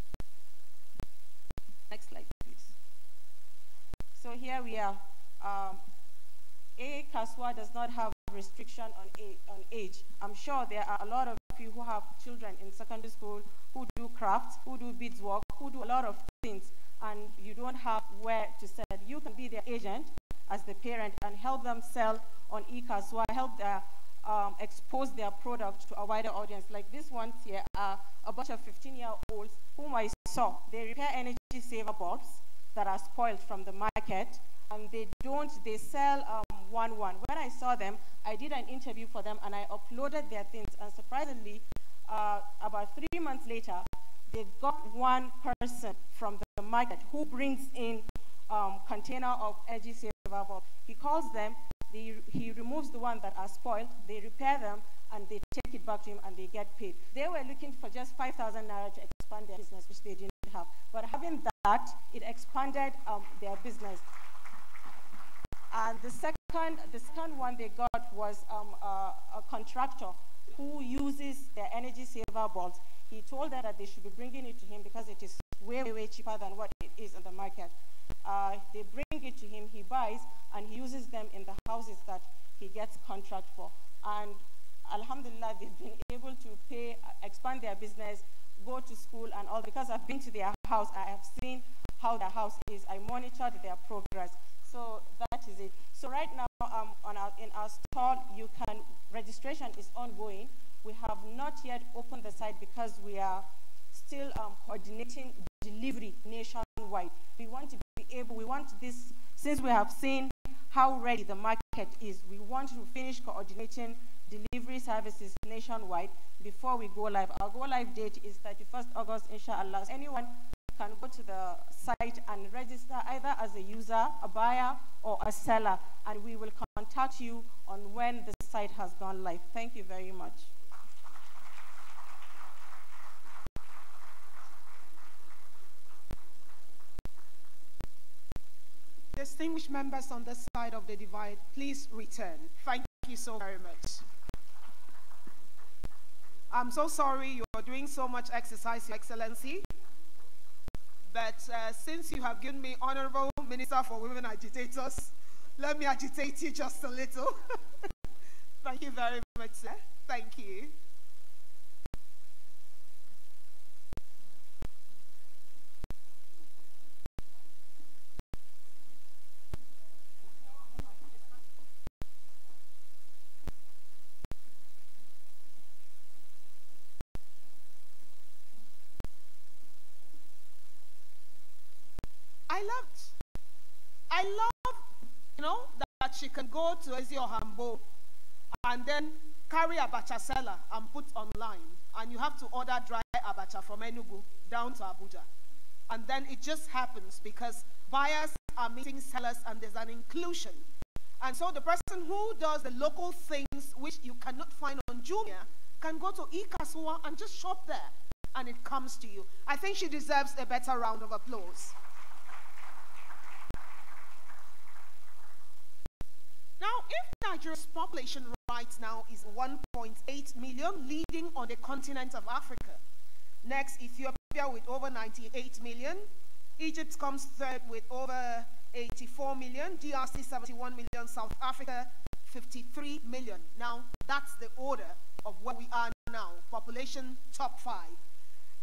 Next slide, please. So here we are. eKaswa does not have restriction on age. I'm sure there are a lot of you who have children in secondary school who do crafts, who do beadswork, who do a lot of things, and you don't have where to sell. You can be their agent as the parent and help them sell on eKaswa, help their, expose their product to a wider audience. Like this one here are a bunch of 15-year-olds whom I saw. They repair energy saver bulbs that are spoiled from the market, and they sell one-one. When I saw them, I did an interview for them and I uploaded their things, and surprisingly, about 3 months later, they got one person from the market who brings in container of energy saver bulb. He calls them, he removes the ones that are spoiled, they repair them, and they take it back to him and they get paid. They were looking for just 5,000 naira to expand their business, which they didn't have. But having that, it expanded their business. And the second one they got was a contractor who uses their energy saver bulbs. He told them that they should be bringing it to him because it is way, way cheaper than what it is in the market. They bring it to him, he buys, and he uses them in the houses that he gets contract for. And alhamdulillah, they've been able to expand their business, go to school and all. Because I've been to their house, I have seen how their house is. I monitored their progress. So that is it. So right now in our stall, registration is ongoing. We have not yet opened the site because we are still coordinating delivery nationwide. We want to be able, we want this, since we have seen how ready the market is, we want to finish coordinating delivery services nationwide before we go live. Our go live date is 31st August, inshallah. So anyone can go to the site and register either as a user, a buyer, or a seller, and we will contact you on when the site has gone live. Thank you very much. Distinguished members on this side of the divide, please return. Thank you so very much. I'm so sorry you're doing so much exercise, Your Excellency. But since you have given me Honorable Minister for Women Agitators, let me agitate you just a little. Thank you very much, sir. Thank you. I love, you know, that she can go to Ezi or Hambo and then carry abacha seller and put online, and you have to order dry abacha from Enugu down to Abuja. And then it just happens because buyers are meeting sellers and there's an inclusion. And so the person who does the local things which you cannot find on Jumia can go to Ikasua and just shop there, and it comes to you. I think she deserves a better round of applause. Now, if Nigeria's population right now is 1.8 million, leading on the continent of Africa. Next, Ethiopia with over 98 million. Egypt comes third with over 84 million. DRC 71 million. South Africa 53 million. Now, that's the order of where we are now. Population top 5.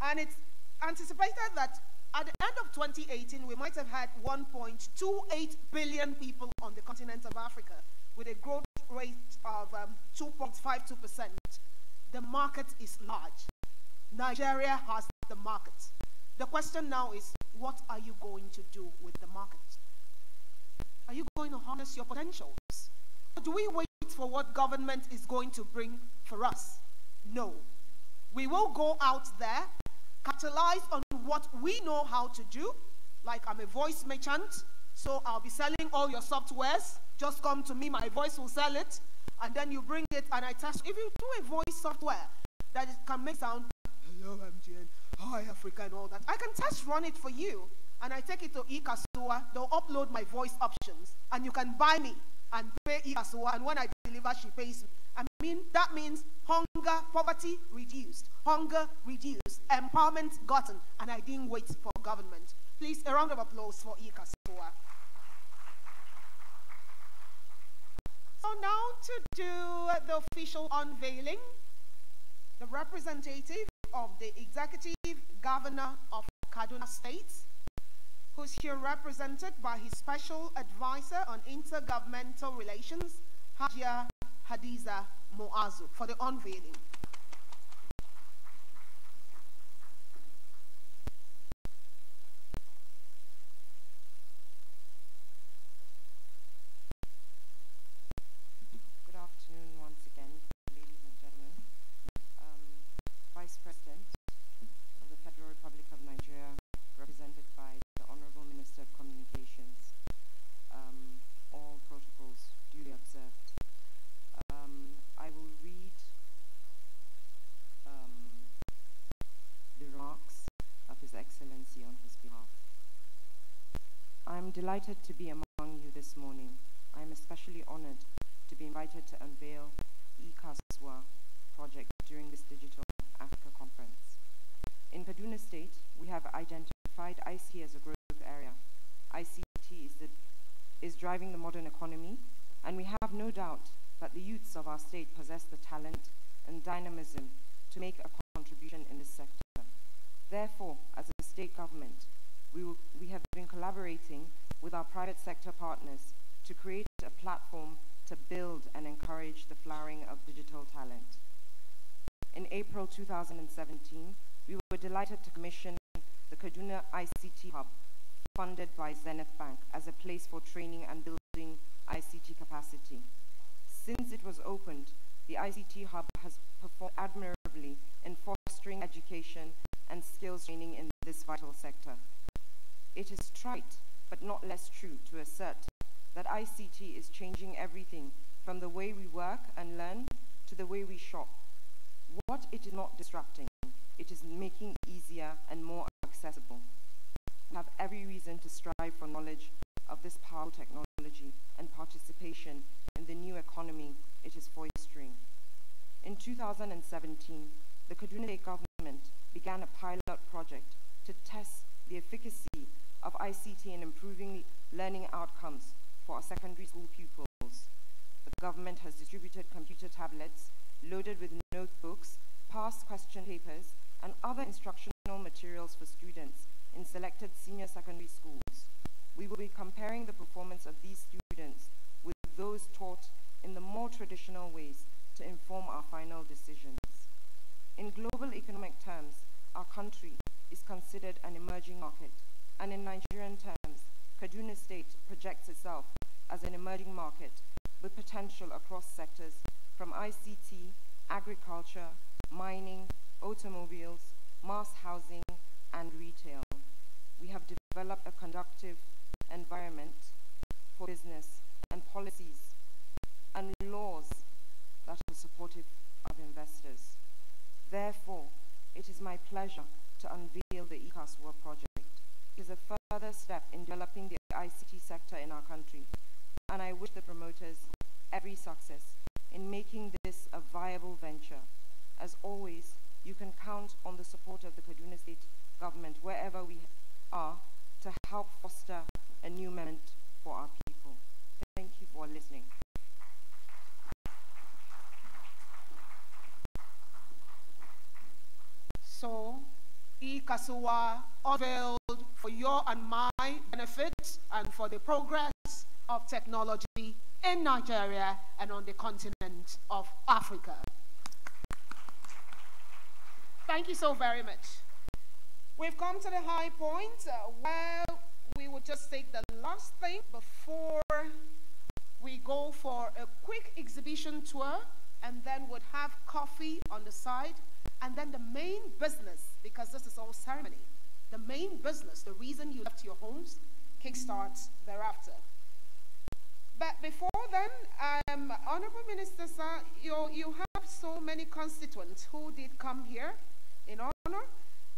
And it's anticipated that at the end of 2018, we might have had 1.28 billion people on the continent of Africa with a growth rate of 2.52%. The market is large. Nigeria has the market. The question now is, what are you going to do with the market? Are you going to harness your potentials? Or do we wait for what government is going to bring for us? No. We will go out there, capitalize on what we know how to do. Like, I'm a voice merchant, so I'll be selling all your softwares. Just come to me, my voice will sell it, and then you bring it and I test. If you do a voice software that can make sound, hello MGN, hi Africa and all that, I can test run it for you, and I take it to Ikasua, they'll upload my voice options, and you can buy me and pay Ikasua, and when I deliver, she pays me. I mean, that means hunger, poverty reduced, hunger reduced, empowerment gotten, and I didn't wait for government. Please, a round of applause for Ikasua. So now to do the official unveiling, the representative of the Executive Governor of Kaduna State, who's here represented by his Special Advisor on Intergovernmental Relations, Hajia Hadiza Moazu, for the unveiling. Vice President of the Federal Republic of Nigeria, represented by the Honorable Minister of Communications, all protocols duly observed. I will read the remarks of His Excellency on his behalf. I am delighted to be among you this morning. I am especially honored to be invited to unveil the eKaswa project during this Digital Africa Conference. In Kaduna State, we have identified ICT as a growth area. ICT is driving the modern economy, and we have no doubt that the youths of our state possess the talent and dynamism to make a contribution in this sector. Therefore, as a state government, we have been collaborating with our private sector partners to create a platform to build and encourage the flowering of digital talent. In April 2017, we were we're delighted to commission the Kaduna ICT Hub, funded by Zenith Bank, as a place for training and building ICT capacity. Since it was opened, the ICT Hub has performed admirably in fostering education and skills training in this vital sector. It is trite, but not less true, to assert that ICT is changing everything from the way we work and learn to the way we shop. What it is not disrupting, it is making easier and more accessible. We have every reason to strive for knowledge of this powerful technology and participation in the new economy it is fostering. In 2017, the Kaduna State government began a pilot project to test the efficacy of ICT in improving learning outcomes for our secondary school pupils. The government has distributed computer tablets loaded with notebooks, past question papers, and other instructional materials for students in selected senior secondary schools. We will be comparing the performance of these students with those taught in the more traditional ways to inform our final decisions. In global economic terms, our country is considered an emerging market, and in Nigerian terms, Kaduna State projects itself as an emerging market with potential across sectors from ICT, agriculture, mining, automobiles, mass housing, and retail. We have developed a conducive environment for business and policies and laws that are supportive of investors. Therefore, it is my pleasure to unveil the ECAS World Project. It is a further step in developing the ICT sector in our country, and I wish the promoters every success in making this a viable venture. As always, you can count on the support of the Kaduna State government wherever we are to help foster a new moment for our people. Thank you for listening. So, Ikasuwa unveiled for your and my benefit and for the progress of technology in Nigeria and on the continent of Africa. Thank you so very much. We've come to the high point where we will just take the last thing before we go for a quick exhibition tour, and then we'll have coffee on the side, and then the main business, because this is all ceremony, the main business, the reason you left your homes, kickstarts thereafter. But before then, Honorable Minister, sir, you have so many constituents who did come here in honor.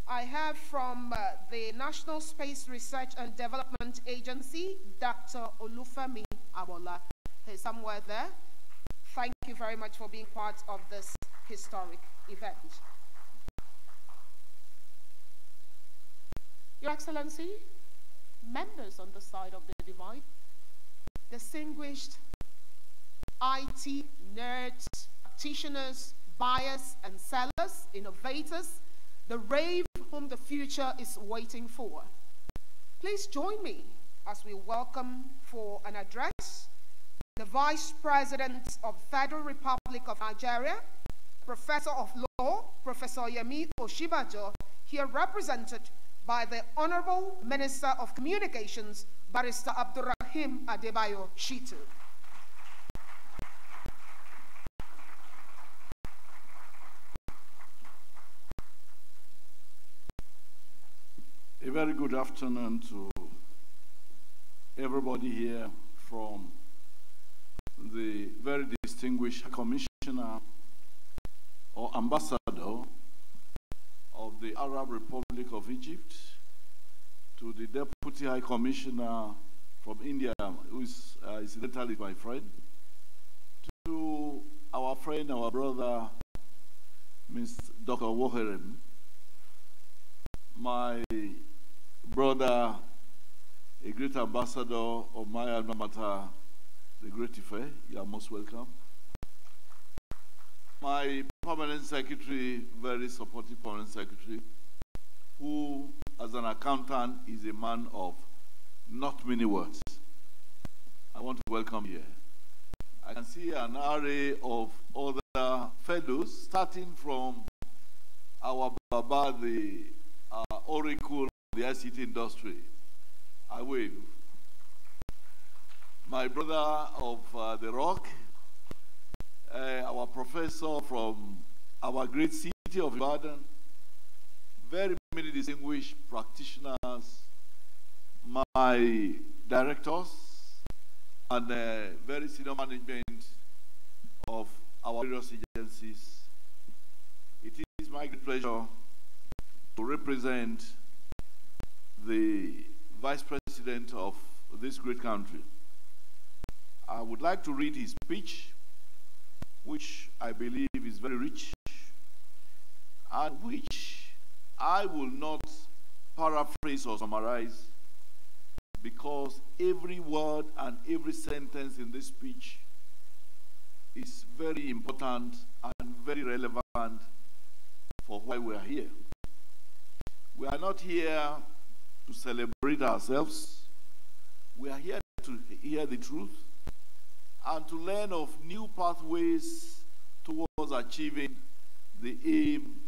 I have from the National Space Research and Development Agency, Dr. Olufemi Abola. He's somewhere there. Thank you very much for being part of this historic event. Your Excellency, members on the side of the divide, distinguished IT nerds, practitioners, buyers and sellers, innovators, the rave whom the future is waiting for. Please join me as we welcome for an address the Vice President of the Federal Republic of Nigeria, Professor of Law, Professor Yemi Oshibajo, here represented by the Honorable Minister of Communications, Barrister Abdurrahim Adebayo Shitu. A very good afternoon to everybody here from the very distinguished Commissioner or Ambassador of the Arab Republic of Egypt, to the Deputy High Commissioner from India, who is incidentally my friend, to our friend, our brother, Mr. Dr. Woherem, my brother, a great ambassador of my alma mater, the Great Ife, you are most welcome. My permanent secretary, very supportive permanent secretary, who, as an accountant, is a man of not many words. I want to welcome here. I can see an array of other fellows, starting from our Baba, the oracle of the ICT industry. I wave. My brother of the Rock, our professor from our great city of Ibadan, very many distinguished practitioners, my directors, and very senior management of our various agencies. It is my great pleasure to represent the Vice President of this great country. I would like to read his speech, which I believe is very rich, and which I will not paraphrase or summarize, because every word and every sentence in this speech is very important and very relevant for why we are here. We are not here to celebrate ourselves. We are here to hear the truth and to learn of new pathways towards achieving the aim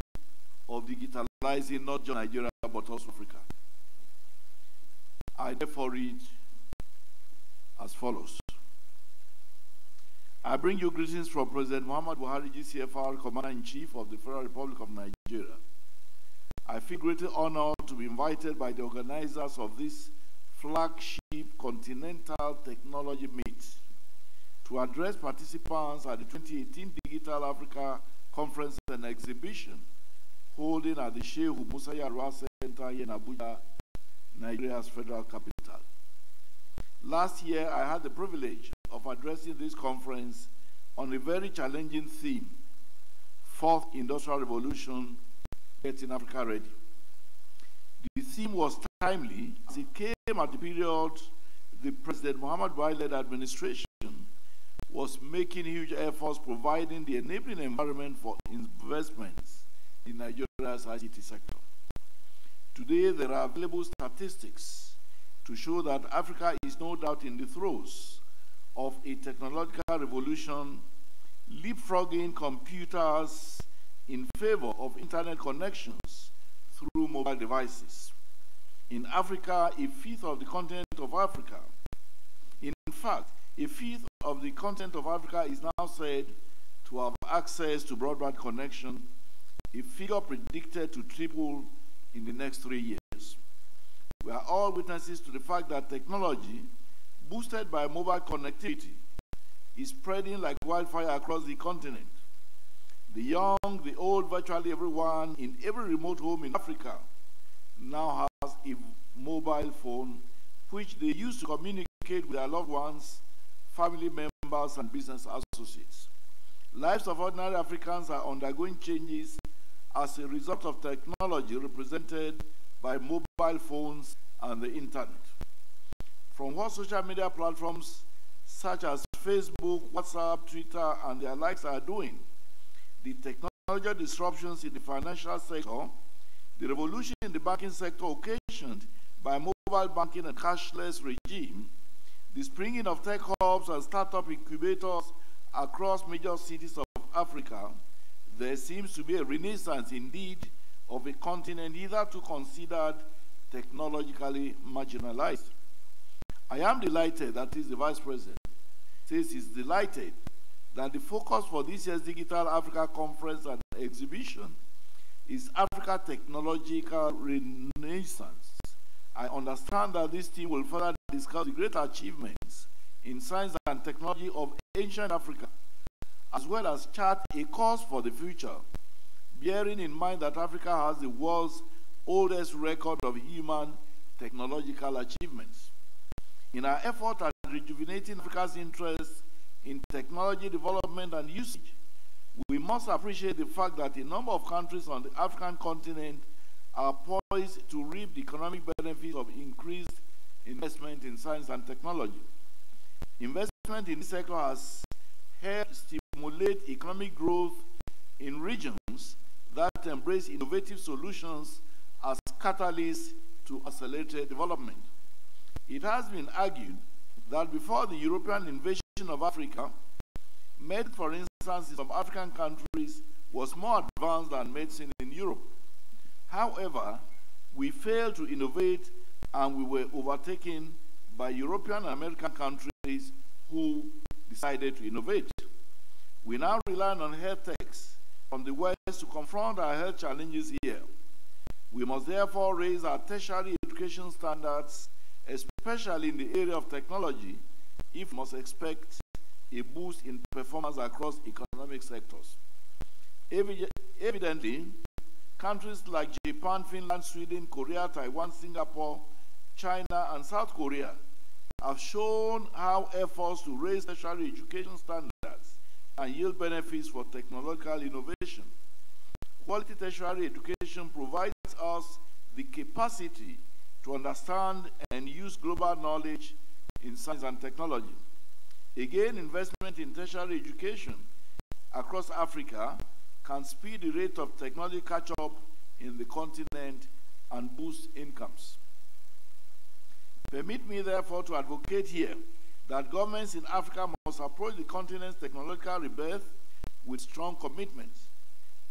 of digitalizing not just Nigeria but also Africa. I therefore read as follows. I bring you greetings from President Muhammad Buhari, GCFR, Commander-in-Chief of the Federal Republic of Nigeria. I feel greatly honored to be invited by the organizers of this flagship Continental Technology Meet to address participants at the 2018 Digital Africa Conference and Exhibition holding at the Sheikh Musa Yarwa Center here in Abuja, Nigeria's federal capital. Last year, I had the privilege of addressing this conference on a very challenging theme, Fourth Industrial Revolution, Getting Africa Ready. The theme was timely as it came at the period the President Muhammad Buhari-led administration was making huge efforts providing the enabling environment for investments in Nigeria's ICT sector. Today, there are available statistics to show that Africa is no doubt in the throes of a technological revolution, leapfrogging computers in favor of internet connections through mobile devices. In Africa, a fifth of the continent of Africa, in fact, a fifth of the continent of Africa is now said to have access to broadband connection, a figure predicted to triple in the next 3 years. We are all witnesses to the fact that technology, boosted by mobile connectivity, is spreading like wildfire across the continent. The young, the old, virtually everyone in every remote home in Africa now has a mobile phone which they use to communicate with their loved ones, family members, and business associates. Lives of ordinary Africans are undergoing changes as a result of technology represented by mobile phones and the internet. From what social media platforms such as Facebook, WhatsApp, Twitter, and their likes are doing, the technological disruptions in the financial sector, the revolution in the banking sector occasioned by mobile banking and cashless regime, the springing of tech hubs and startup incubators across major cities of Africa, there seems to be a renaissance indeed of a continent hitherto considered technologically marginalized. I am delighted that the Vice President says he's delighted that the focus for this year's Digital Africa Conference and Exhibition is Africa Technological Renaissance. I understand that this team will further discuss the great achievements in science and technology of ancient Africa, as well as chart a course for the future, bearing in mind that Africa has the world's oldest record of human technological achievements. In our effort at rejuvenating Africa's interest in technology development and usage, we must appreciate the fact that a number of countries on the African continent are poised to reap the economic benefits of increased investment in science and technology. Investment in this sector has helped stimulate economic growth in regions that embrace innovative solutions as catalysts to accelerated development. It has been argued that before the European invasion of Africa, made, for instance, in some African countries was more advanced than medicine in Europe. However, we failed to innovate and we were overtaken by European and American countries who decided to innovate. We now rely on health techs from the West to confront our health challenges here. We must therefore raise our tertiary education standards, especially in the area of technology, if we must expect a boost in performance across economic sectors. Evidently, countries like Japan, Finland, Sweden, Korea, Taiwan, Singapore, China, and South Korea have shown how efforts to raise tertiary education standards can yield benefits for technological innovation. Quality tertiary education provides us the capacity to understand and use global knowledge in science and technology. Again, investment in tertiary education across Africa can speed the rate of technology catch-up in the continent and boost incomes. Permit me, therefore, to advocate here that governments in Africa must approach the continent's technological rebirth with strong commitments.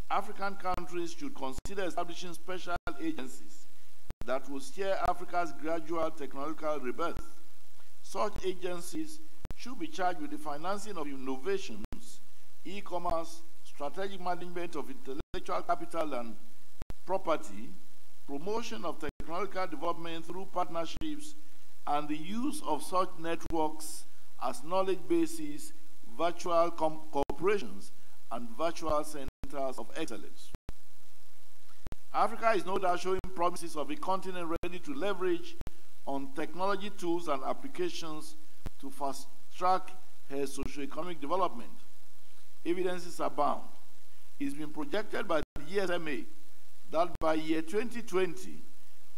African countries should consider establishing special agencies that will steer Africa's gradual technological rebirth. Such agencies should be charged with the financing of innovations, e-commerce, strategic management of intellectual capital and property, promotion of technological development through partnerships, and the use of such networks as knowledge bases, virtual corporations, and virtual centers of excellence. Africa is no doubt showing promises of a continent ready to leverage on technology tools and applications to fast-track her socio-economic development. Evidences abound. It's been projected by the ESMA that by year 2020,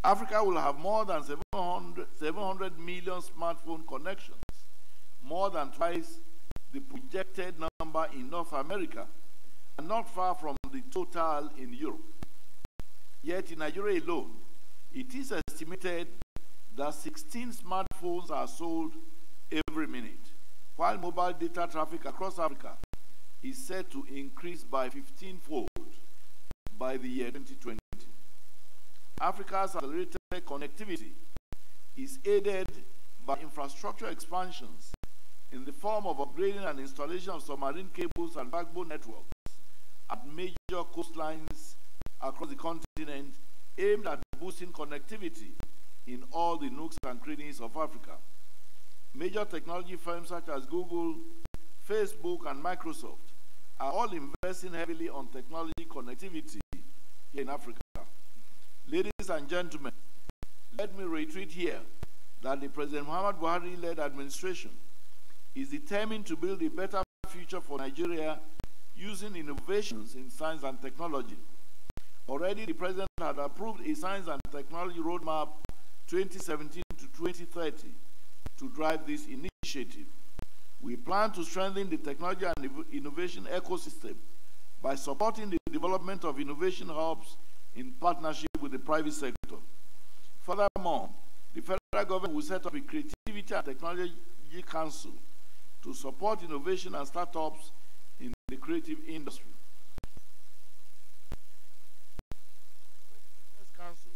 Africa will have more than 700 million smartphone connections, more than twice the projected number in North America, and not far from the total in Europe. Yet in Nigeria alone, it is estimated that 16 smartphones are sold every minute, while mobile data traffic across Africa is set to increase by 15-fold by the year 2020. Africa's accelerated connectivity is aided by infrastructure expansions in the form of upgrading and installation of submarine cables and backbone networks at major coastlines across the continent, aimed at boosting connectivity in all the nooks and crannies of Africa. Major technology firms such as Google, Facebook, and Microsoft are all investing heavily on technology connectivity here in Africa. Ladies and gentlemen, let me reiterate here that the President Muhammad Buhari-led administration is determined to build a better future for Nigeria using innovations in science and technology. Already, the President had approved a science and technology roadmap 2017 to 2030 to drive this initiative. We plan to strengthen the technology and innovation ecosystem by supporting the development of innovation hubs in partnership with the private sector. Furthermore, the federal government will set up a Creativity and Technology Council to support innovation and startups in the creative industry. Council,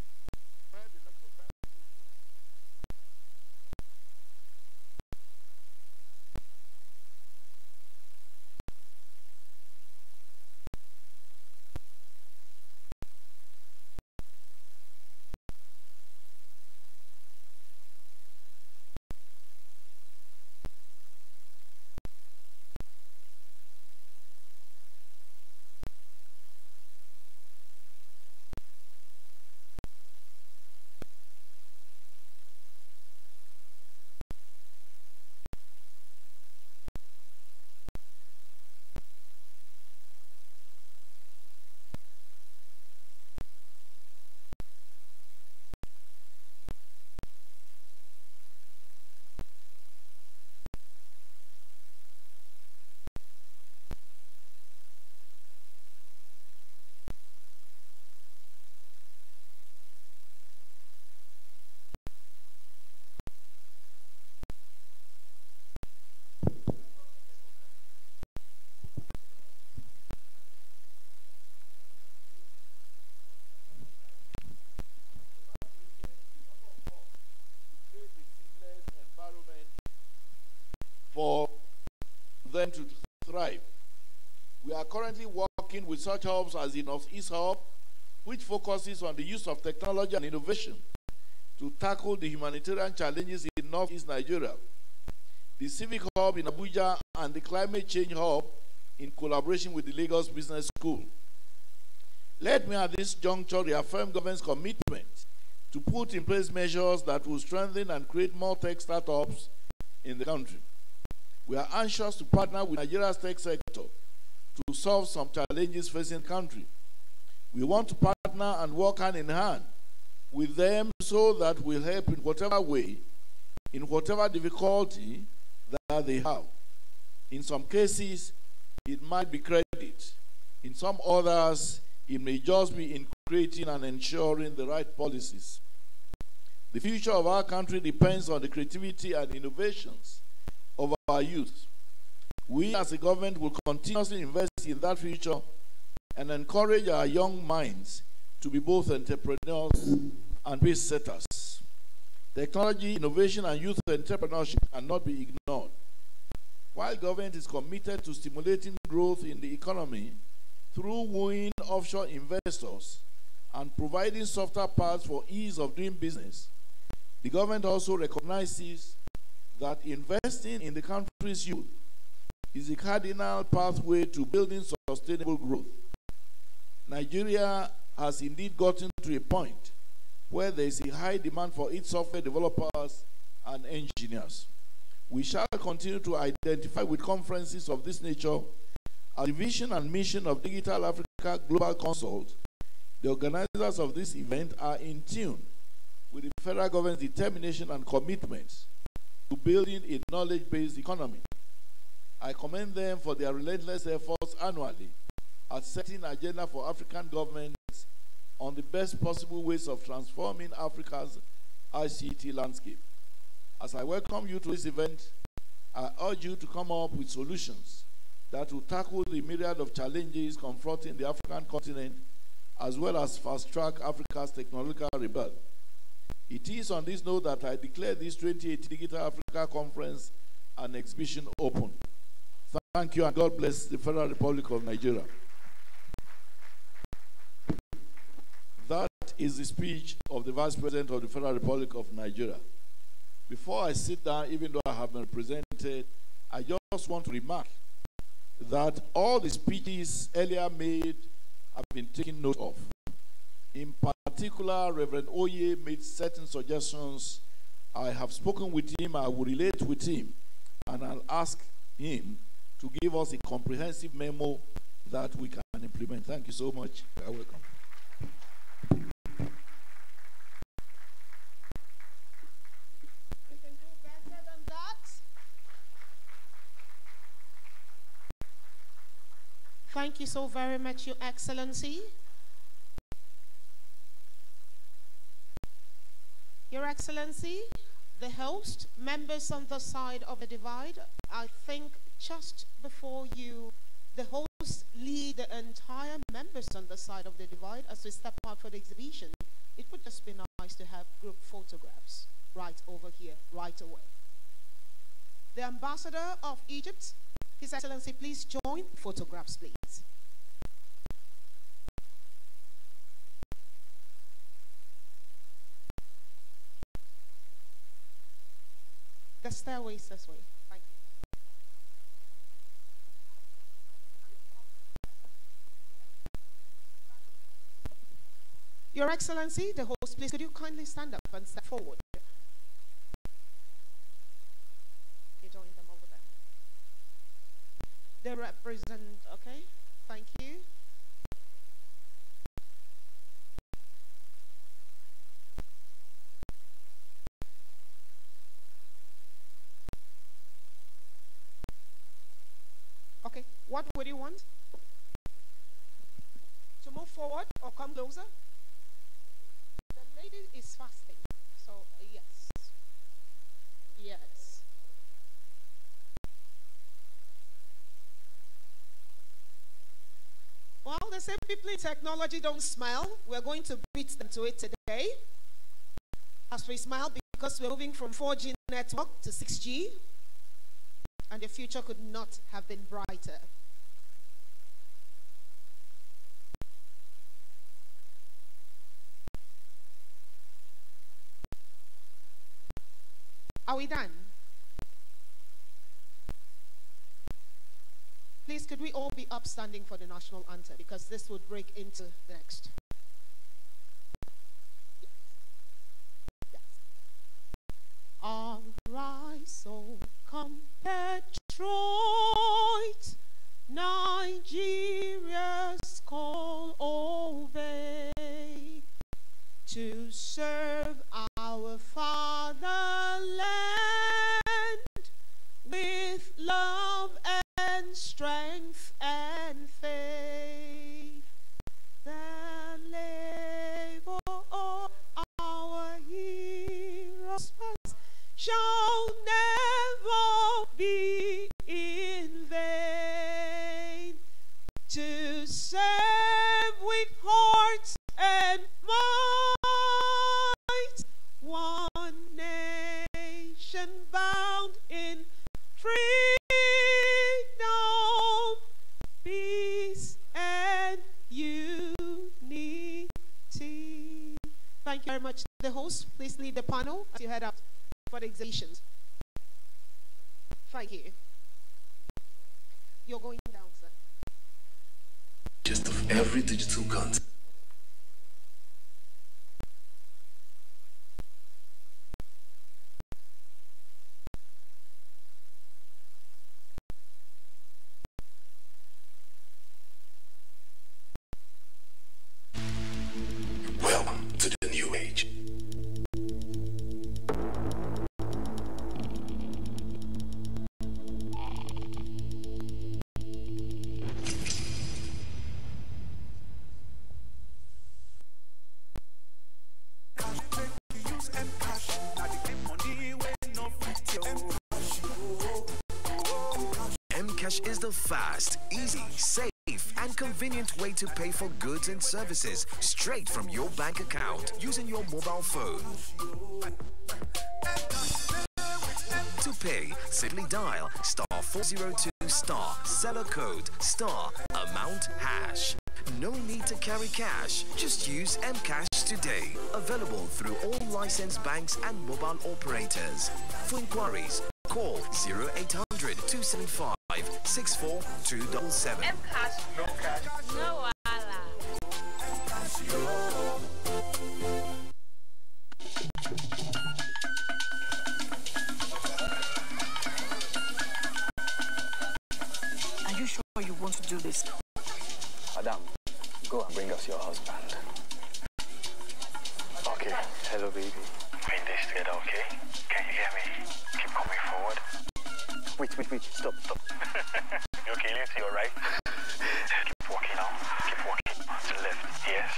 them to thrive. We are currently working with such hubs as the Northeast Hub, which focuses on the use of technology and innovation to tackle the humanitarian challenges in Northeast Nigeria, the Civic Hub in Abuja, and the Climate Change Hub in collaboration with the Lagos Business School. Let me at this juncture reaffirm government's commitment to put in place measures that will strengthen and create more tech startups in the country. We are anxious to partner with Nigeria's tech sector to solve some challenges facing the country. We want to partner and work hand in hand with them so that we'll help in whatever way, in whatever difficulty that they have. In some cases, it might be credit. In some others, it may just be in creating and ensuring the right policies. The future of our country depends on the creativity and innovations of our youth. We as a government will continuously invest in that future and encourage our young minds to be both entrepreneurs and pace setters. Technology, innovation, and youth entrepreneurship cannot be ignored. While government is committed to stimulating growth in the economy through wooing offshore investors and providing softer paths for ease of doing business, the government also recognizes that investing in the country's youth is a cardinal pathway to building sustainable growth. Nigeria has indeed gotten to a point where there is a high demand for its software developers and engineers. We shall continue to identify with conferences of this nature as the vision and mission of Digital Africa Global Consult. The organizers of this event are in tune with the federal government's determination and commitment to building a knowledge-based economy. I commend them for their relentless efforts annually at setting an agenda for African governments on the best possible ways of transforming Africa's ICT landscape. As I welcome you to this event, I urge you to come up with solutions that will tackle the myriad of challenges confronting the African continent, as well as fast-track Africa's technological rebirth. It is on this note that I declare this 2018 Digital Africa Conference and Exhibition open. Thank you, and God bless the Federal Republic of Nigeria. That is the speech of the Vice President of the Federal Republic of Nigeria. Before I sit down, even though I have been represented, I just want to remark that all the speeches earlier made have been taken note of. In particular, Reverend Oye made certain suggestions. I have spoken with him, I will relate with him, and I'll ask him to give us a comprehensive memo that we can implement. Thank you so much. You're welcome. We can do better than that. Thank you so very much, Your Excellency. Your Excellency, the host, members on the side of the divide, I think just before you, the host, lead the entire members on the side of the divide as we step out for the exhibition, it would just be nice to have group photographs right over here, right away. The Ambassador of Egypt, His Excellency, please join. Photographs, please. The stairways this way. Thank you. Your Excellency, the host, please could you kindly stand up and step forward? You join them over there. They represent, okay, thank you. Okay, what would you want? To move forward or come closer? The lady is fasting, so yes. Yes. Well, they say people in technology don't smile. We're going to beat them to it today. As we smile because we're moving from 4G network to 6G. and their future could not have been brighter. Are we done? Please, could we all be upstanding for the national anthem, because this would break into the next. Yes. Yes. Arise, O compatriot, Nigeria's call obey, to serve our fatherland with love and strength and faith. The labor of our heroes shall never be in vain, to serve with heart and might, one nation bound in freedom, peace, and unity. Thank you very much. The host, please lead the panel as you head out for the exhibitions. Thank you. You're going down, sir. Just of every digital content. Welcome to the new age. Mcash is the fast, easy, safe, and convenient way to pay for goods and services straight from your bank account using your mobile phone. To pay, simply dial *402* seller code *amount hash. No need to carry cash. Just use Mcash today. Available through all licensed banks and mobile operators. For inquiries, call 0800-275-64277. Mcash. No cash. No wala. Are you sure you want to do this? Madam, go and bring us your husband. Okay, hello baby. We're in this together, okay? Can you hear me? Keep coming forward. Wait, stop. You okay, Lucy, you alright? Keep walking now, keep walking. To the left, yes.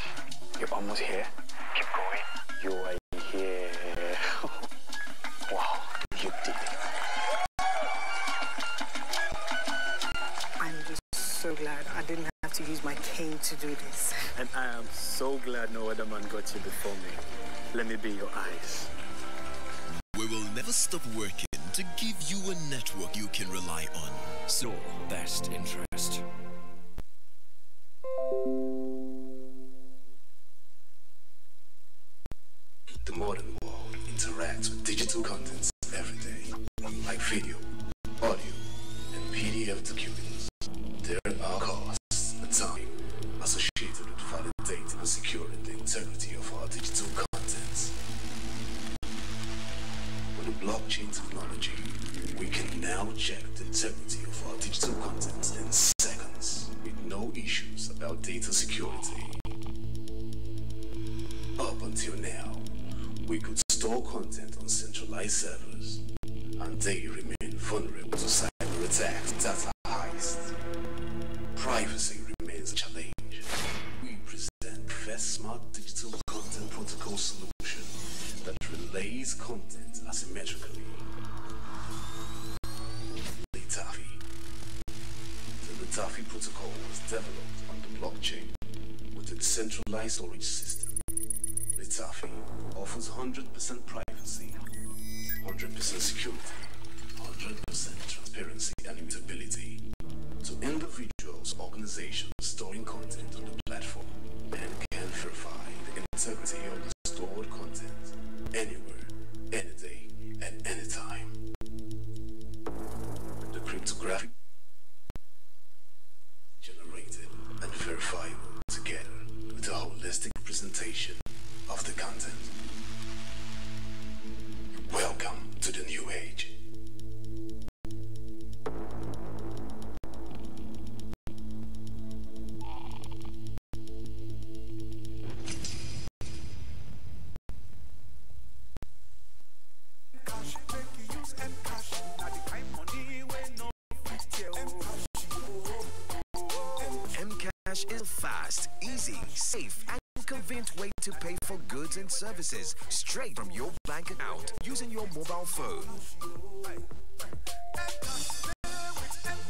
You're almost here. Keep going. You are here. Wow, you did it. I'm just so glad I didn't have to use my cane to do this. And I am so glad no other man got you before me. Let me be your eyes. We will never stop working to give you a network you can rely on. So, best interest. The modern world interacts with digital contents every day, like video, audio, and PDF documents. There are costs and time associated with validating and securing the integrity of our digital contents. With the blockchain technology, we can now check the integrity of our digital content in seconds with no issues about data security. Up until now, we could store content on centralized servers, and they remain vulnerable to cyber attacks, data heists. Privacy remains a challenge. We present the first smart digital content protocol solution that relays content asymmetrically. Litafi. The Litafi protocol was developed on the blockchain with a decentralized storage system. Litafi offers 100% privacy, 100% security, 100% transparency. Mcash is a fast, easy, safe, and convenient way to pay for goods and services straight from your bank account using your mobile phone.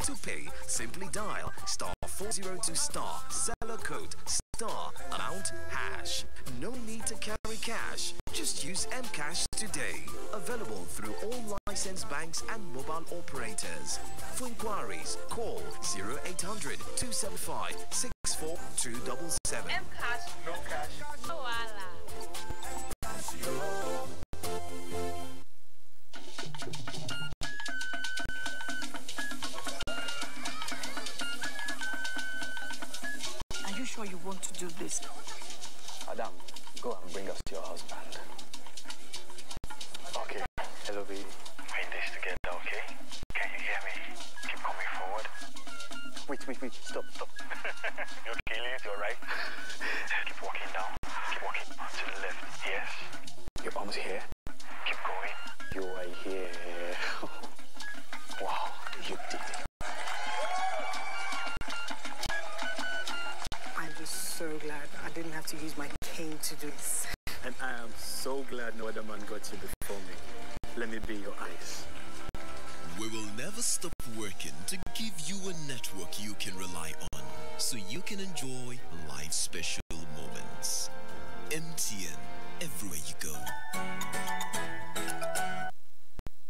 To pay, simply dial *402 seller code amount hash. No need to carry cash. Just use Mcash today. Available through all licensed banks and mobile operators. For inquiries, call 0800 275 64277. Mcash. No cash. No wala. Are you sure you want to do this? Adam, go and bring us your husband. Okay, hello baby. We're in this together, okay? Can you hear me? Keep coming forward. Wait, stop. You okay, Liz? You alright? Keep walking down. Keep walking to the left. Yes. You're almost here. Keep going. You are here. Wow, you did it. I'm just so glad I didn't have to use my cane to do this. And I am so glad no other man got you before me. Let me be your eyes. We will never stop working to give you a network you can rely on so you can enjoy life's special moments. MTN, everywhere you go.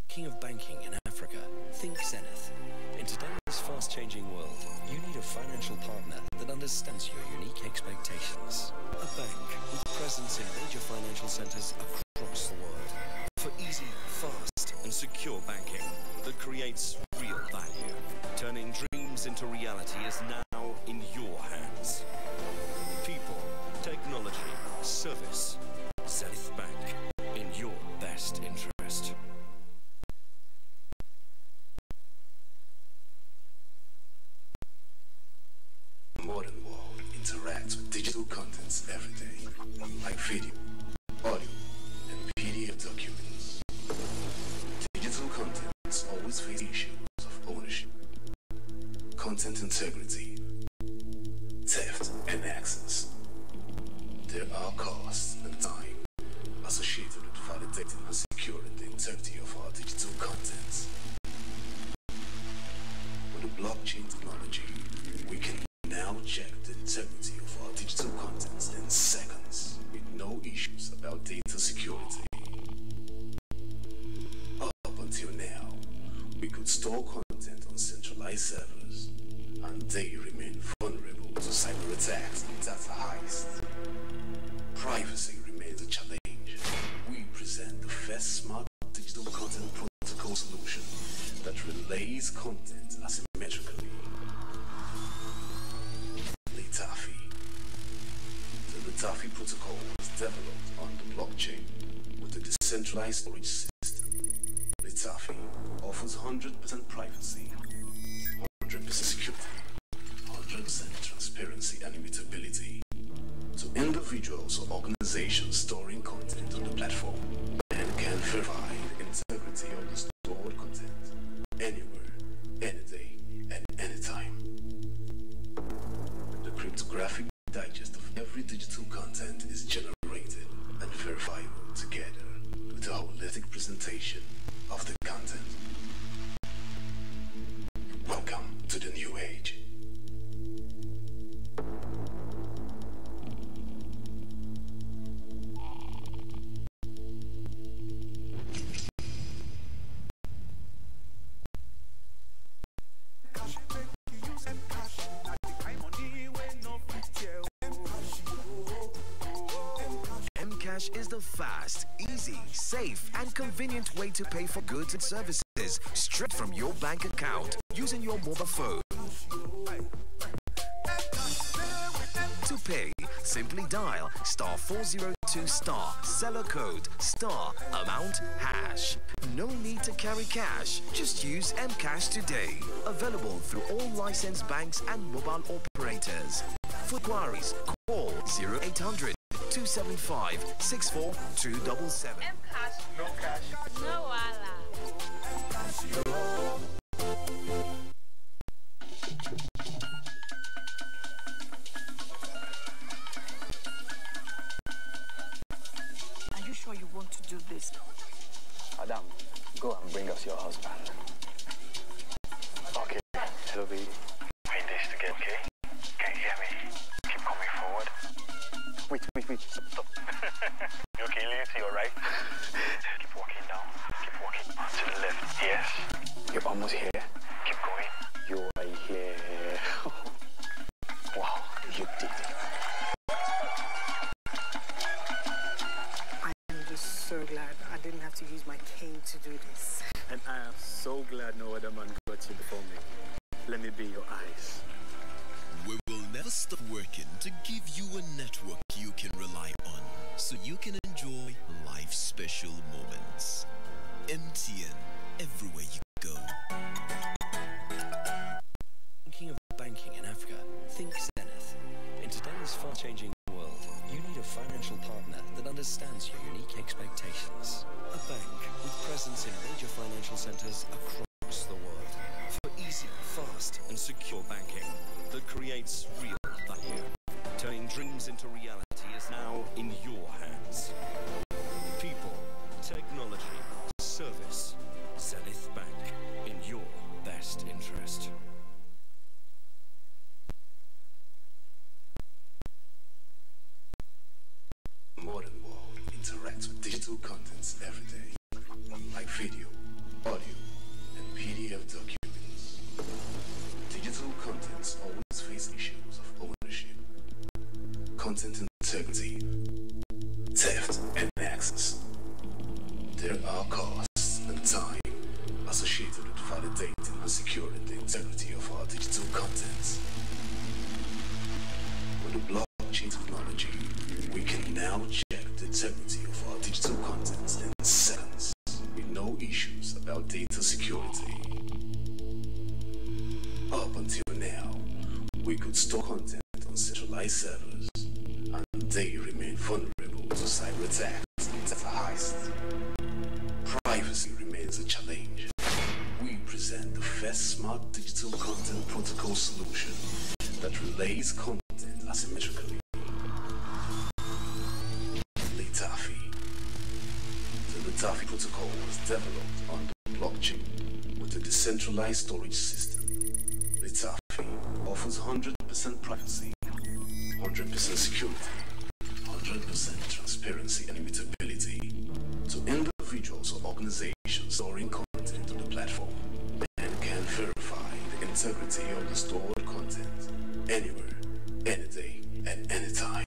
King of banking in Africa, think Zenith. In today's fast-changing world, you need a financial partner that understands your unique expectations. A bank with presence in major financial centers across the world. For easy, fast, and secure banking that creates real value. Turning dreams into reality is now in your hands. People, technology, service. Zenith Bank, in your best interest. The modern world interacts with digital contents every day, like video, audio, and PDF documents. Digital contents always face issues of ownership, content integrity, theft, and access. There are costs and time associated with validating and securing the integrity of our digital contents. With the blockchain technology, we can now check the integrity of our digital contents in seconds with no issues about data security. Up until now, we could store content on centralized servers, and they remain vulnerable to cyber attacks and data heists. Privacy remains a challenge. We present the first smart digital content protocol solution that relays content asymmetrically. Litafi. The Litafi protocol was developed on the blockchain with a decentralized storage system. Litafi offers 100% privacy, 100% security, 100% transparency and immutability to individuals or organizations storing content on the platform, and can verify the integrity of the stored content anywhere, any day, and anytime. The cryptographic digest of every digital content is generated and verifiable together with a holistic presentation of the content. Welcome to the new age. Mcash is the fast, easy, safe, and convenient way to pay for goods and services straight from your bank account using your mobile phone. To pay, simply dial *402 seller code amount hash. No need to carry cash. Just use Mcash today. Available through all licensed banks and mobile operators. For inquiries, call 0800 275 64277. Mcash. No cash. No wala. husband. Okay, hello baby. We're in this together, okay? Can you hear me? Keep coming forward. Wait, stop. You okay, Lizzie, you alright? Keep walking down, keep walking to the left, yes. You're almost here. Keep going. You are here. Wow, you did it. I'm just so glad I didn't have to use my cane to do this. And I am so glad no other man got you before me. Let me be your eyes. We will never stop working to give you a network you can rely on, so you can enjoy life's special moments. MTN, everywhere you go. Thinking of banking in Africa? Think Zenith. In today's fast-changing world, you need a financial partner that understands your unique expectations. A bank with presence in major financial centers across the world. For easy, fast, and secure banking that creates real value. Turning dreams into reality is now in your hands. People, technology, service. Zenith Bank, in your best interest. Modern world interacts with digital contents every day, like video, audio, and PDF documents. Digital contents always face issues of ownership, content integrity, theft, and access. There are costs and time associated with validating and securing the integrity of our digital contents. With the blockchain technology, we can now check the integrity of our digital contents in seconds with no issues about data security. Up until now, we could store content on centralized servers, and they remain vulnerable to cyber attacks and data heists. Privacy remains a challenge. We present the first smart digital content protocol solution that relays content asymmetrically. The Litafi protocol was developed on the blockchain with a decentralized storage system. Litafi offers 100% privacy, 100% security, 100% transparency and immutability to individuals or organizations storing content on the platform, and can verify the integrity of the stored content anywhere, any day, at any time.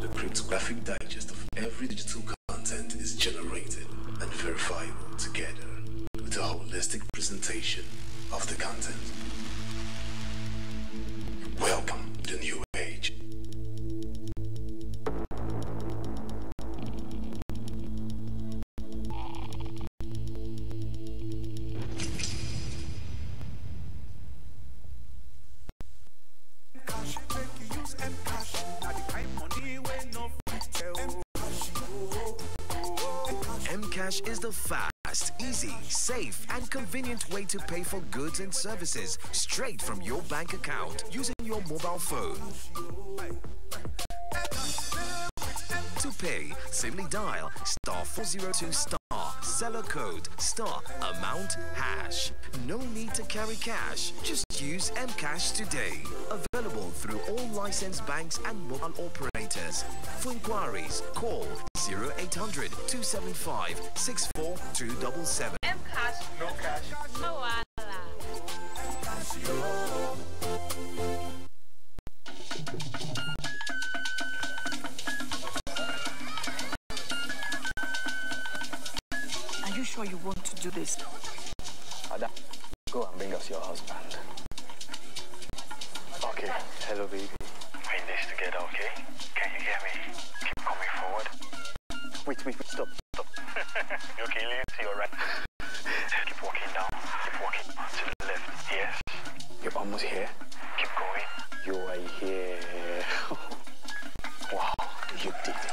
The cryptographic digest of every digital content is generated and verifiable together with a holistic presentation of the content. Welcome to the new age. Mcash is the fast, easy, safe, and convenient way to pay for goods and services straight from your bank account using your mobile phone. To pay, simply dial *402* seller code *amount hash. No need to carry cash. Just use Mcash today. Available through all licensed banks and mobile operators. For inquiries, call 0800 275 64277. Mcash. No cash. No wala. Are you sure you want to do this? Ada, go and bring us your husband. Okay, hello baby. We're in this together, okay? Can you hear me? Keep coming forward. Wait, stop. You okay, Lizzie, you alright? Keep walking down, keep walking to the left, yes. You're almost here. Keep going. You are here. Wow, you did it.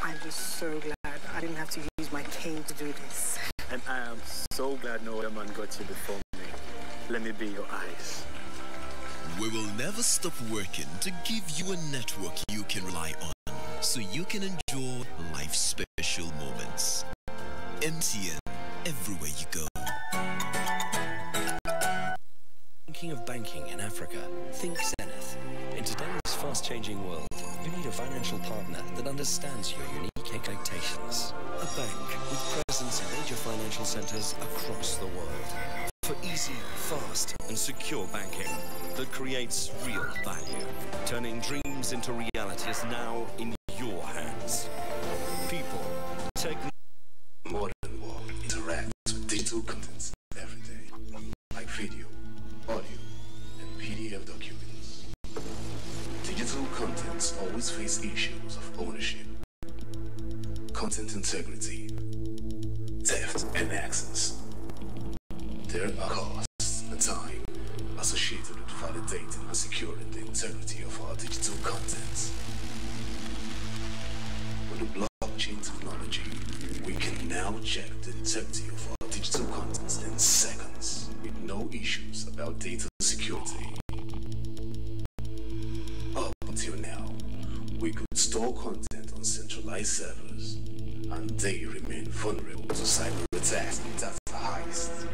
I'm just so glad I didn't have to use my cane to do this. And I am so glad no other man got you before me. Let me be your eyes. We will never stop working to give you a network you can rely on, so you can enjoy life's special moments. MTN, everywhere you go. Thinking of banking in Africa? Think Zenith. In today's fast-changing world, you need a financial partner that understands your unique expectations. A bank with presence in major financial centers across the world. For easy, fast, and secure banking that creates real value. Turning dreams into reality is now in your hands. People, technology. Modern world interacts with digital contents every day, like video, audio, and PDF documents. Digital contents always face issues of ownership, content integrity, theft, and access. There are costs and time associated with validating and securing the integrity of our digital contents. With the blockchain technology, we can now check the integrity of our digital contents in seconds with no issues about data security. Up until now, we could store content on centralized servers, and they remain vulnerable to cyber attacks and data heists.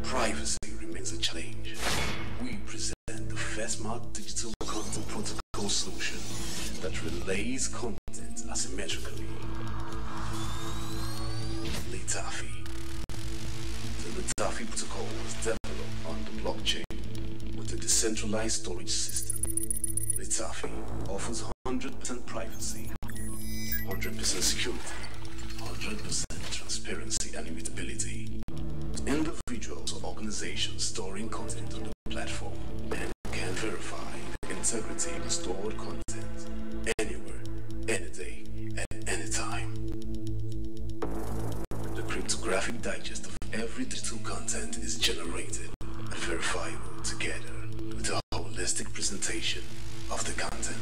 Privacy remains a challenge. We present the first smart digital content protocol solution that relays content asymmetrically. Litafi. The Litafi protocol was developed on the blockchain with a decentralized storage system. Litafi offers 100% privacy, 100% security, 100% transparency and immutability. Individuals or organizations storing content on the platform and can verify the integrity of the stored content anywhere, any day, at any time. The cryptographic digest of every digital content is generated and verifiable together with a holistic presentation of the content.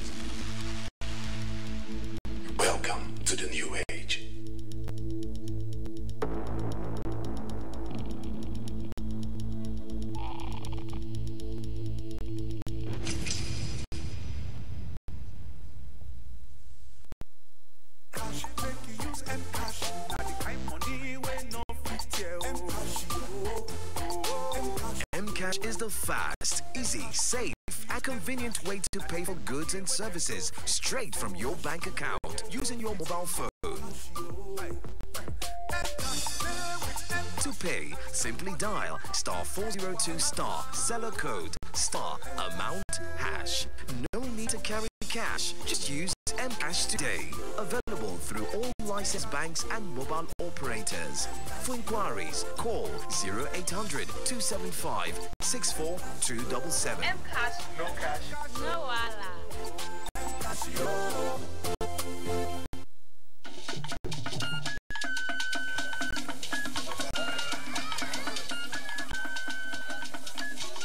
Welcome to the new age. Mcash is the fast, easy, safe, and convenient way to pay for goods and services straight from your bank account using your mobile phone. To pay, simply dial *402 seller code amount hash. No need to carry cash, just use Mcash today. Available through all licensed banks and mobile operators. For inquiries, call 0800 275 64277. Mcash. No cash. No wala.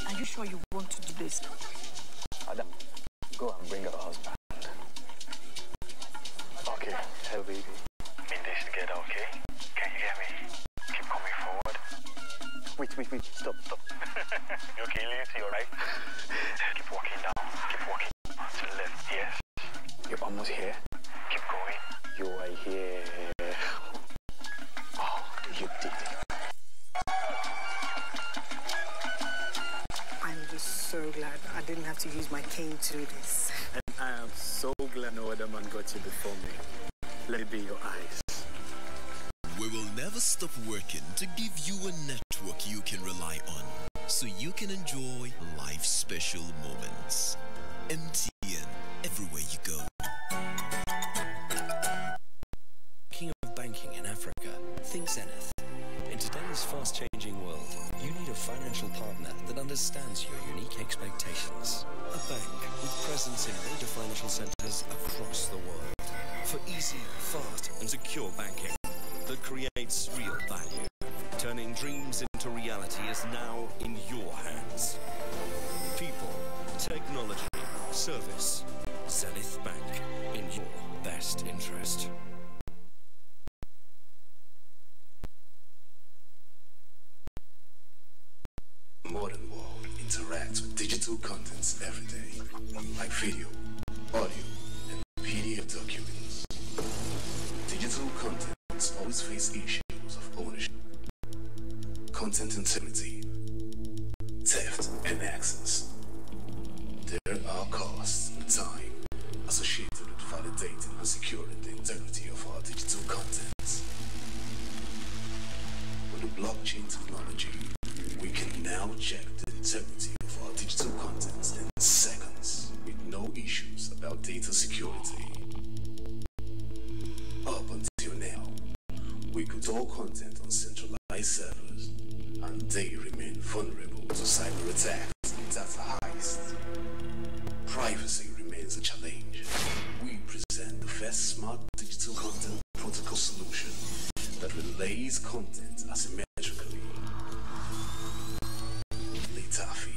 Are you sure you want to do this? Adam, go and bring her husband. Okay, hello baby. In this together, okay? Can you hear me? Keep coming forward. Wait, stop. You okay, Lily? You alright? Keep walking down, keep walking to the left, yes? You're almost here. Keep going. You are here. Oh, you did it. I'm just so glad I didn't have to use my cane to do this. And I am so glad no other man got you before me. Let it be your eyes. We will never stop working to give you a network you can rely on, so you can enjoy life's special moments. MTN, everywhere you go. King of banking in Africa, think Zenith. In today's fast-changing world, you need a financial partner that understands your unique expectations. A bank with presence in major financial centers across the world. For easy, fast, and secure banking that creates real value. Turning dreams into reality is now in your hands. People, technology, service. Zenith Bank, in your best interest. Modern world interacts with digital contents every day, like video, audio, and PDF documents. Digital contents always face issues of ownership, content integrity, theft, and access. There are costs and time associated with validating and securing the integrity of our digital contents. With the blockchain technology, we can now check the integrity of our digital contents in seconds with no issues about data security. Up until now, we could store content on centralized servers, and they remain vulnerable to cyber attacks and data heists. Privacy remains a challenge. We present the first smart digital content protocol solution that relays content asymmetrically. LITAFI.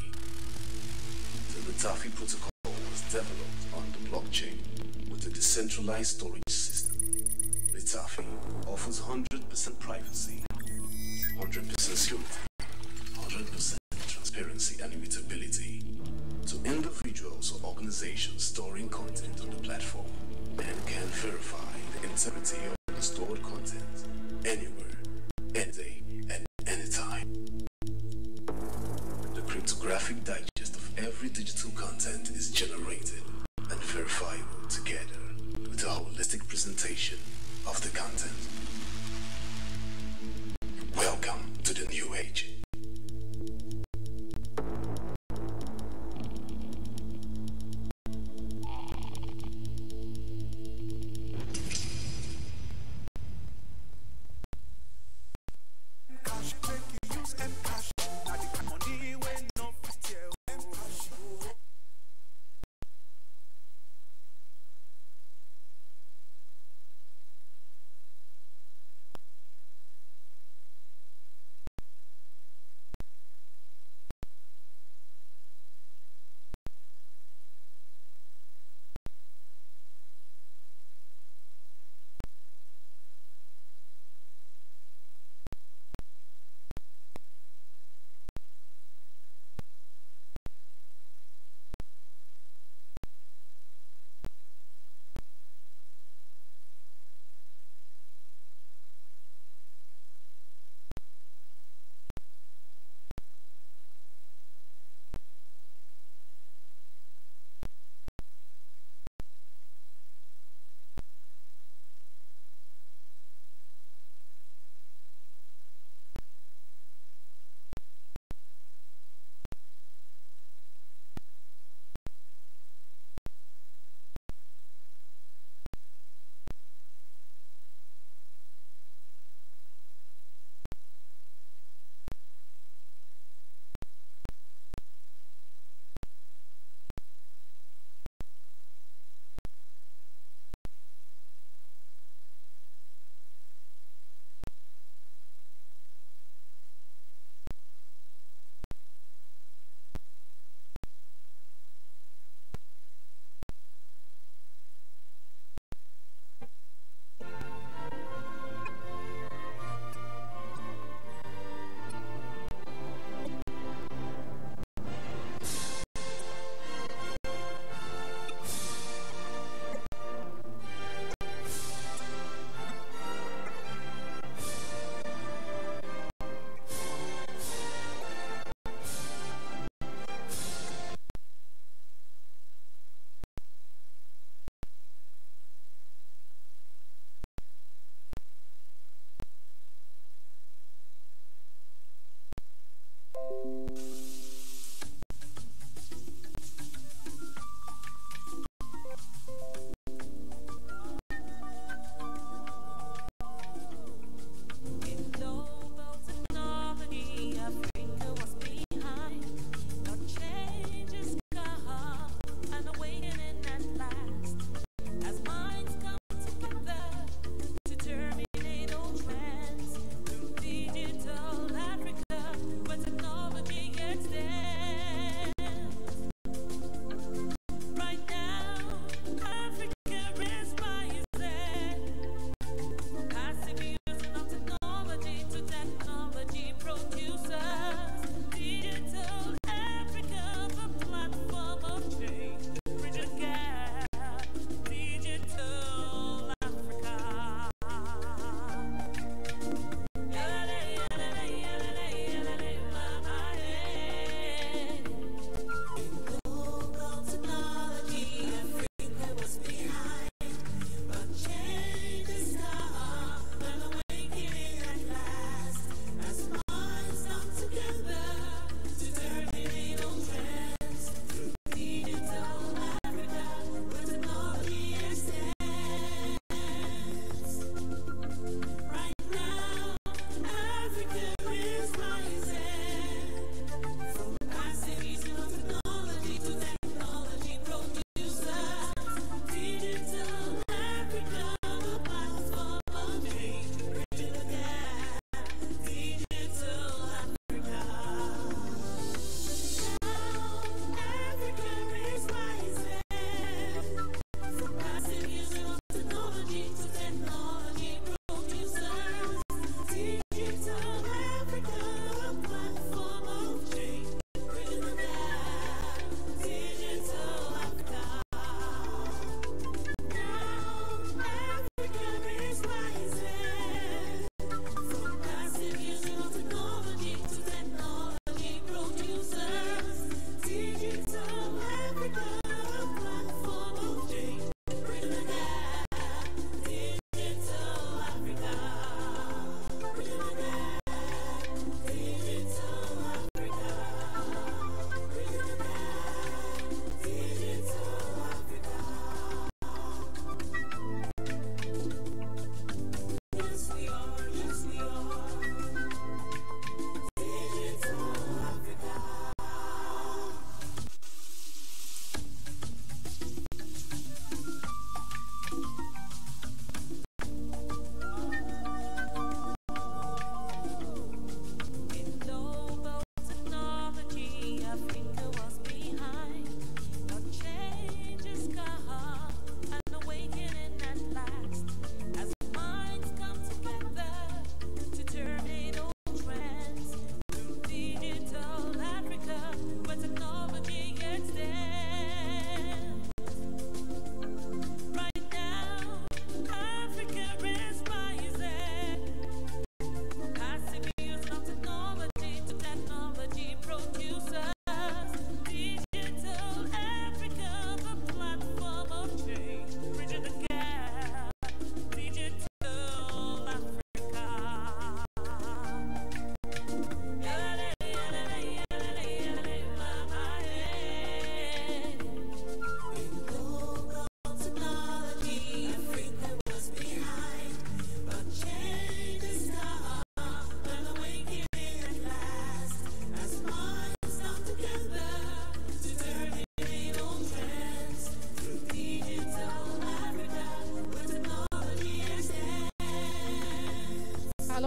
The LITAFI protocol was developed on the blockchain with a decentralized storage system. LITAFI offers 100% privacy, 100% security, 100% transparency and immutability to individuals or organizations storing content on the platform, and can verify the integrity of the stored content anywhere, any day, at any time. The cryptographic digest of every digital content is generated and verifiable together with a holistic presentation of the content. Welcome to the new age.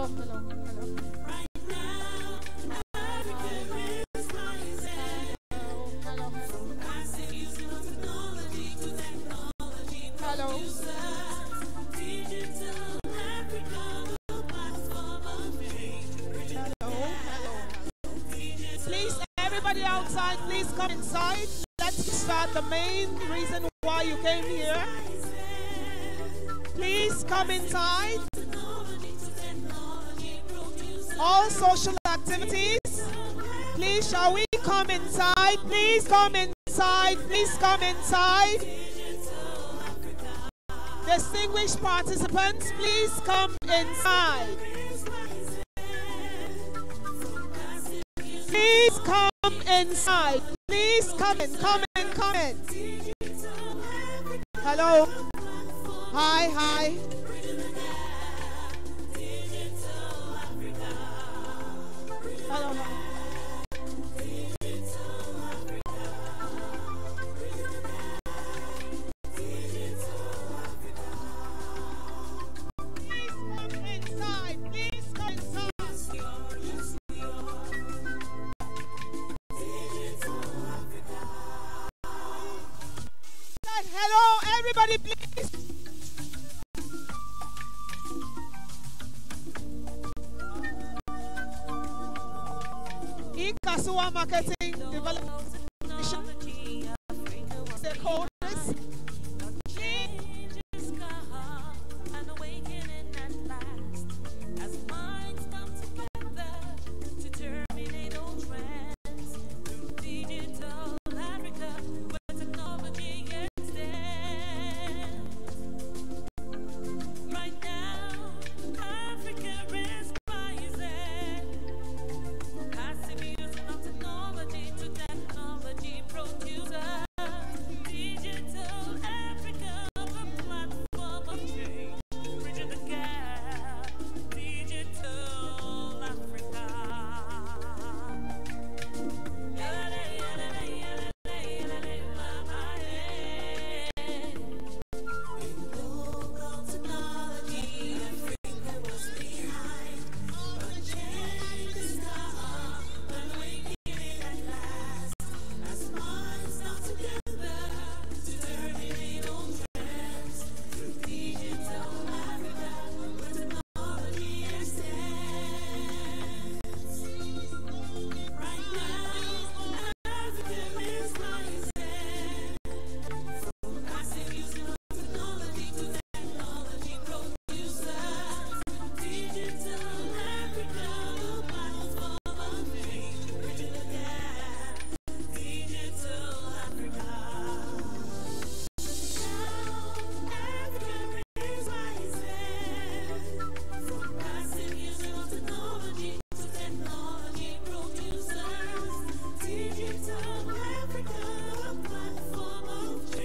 Hello, hello, hello. Hello. Please, everybody outside, please come inside. Let's start the main reason why you came here. Please come inside. All social activities, please shall we come inside? Please come inside. Please come inside. Distinguished participants, please come inside. Please come inside. Please come in, come in, come in. Hello. Hi, hi. Hello, hello. Hello, everybody, please. Ikasua Marketing Development.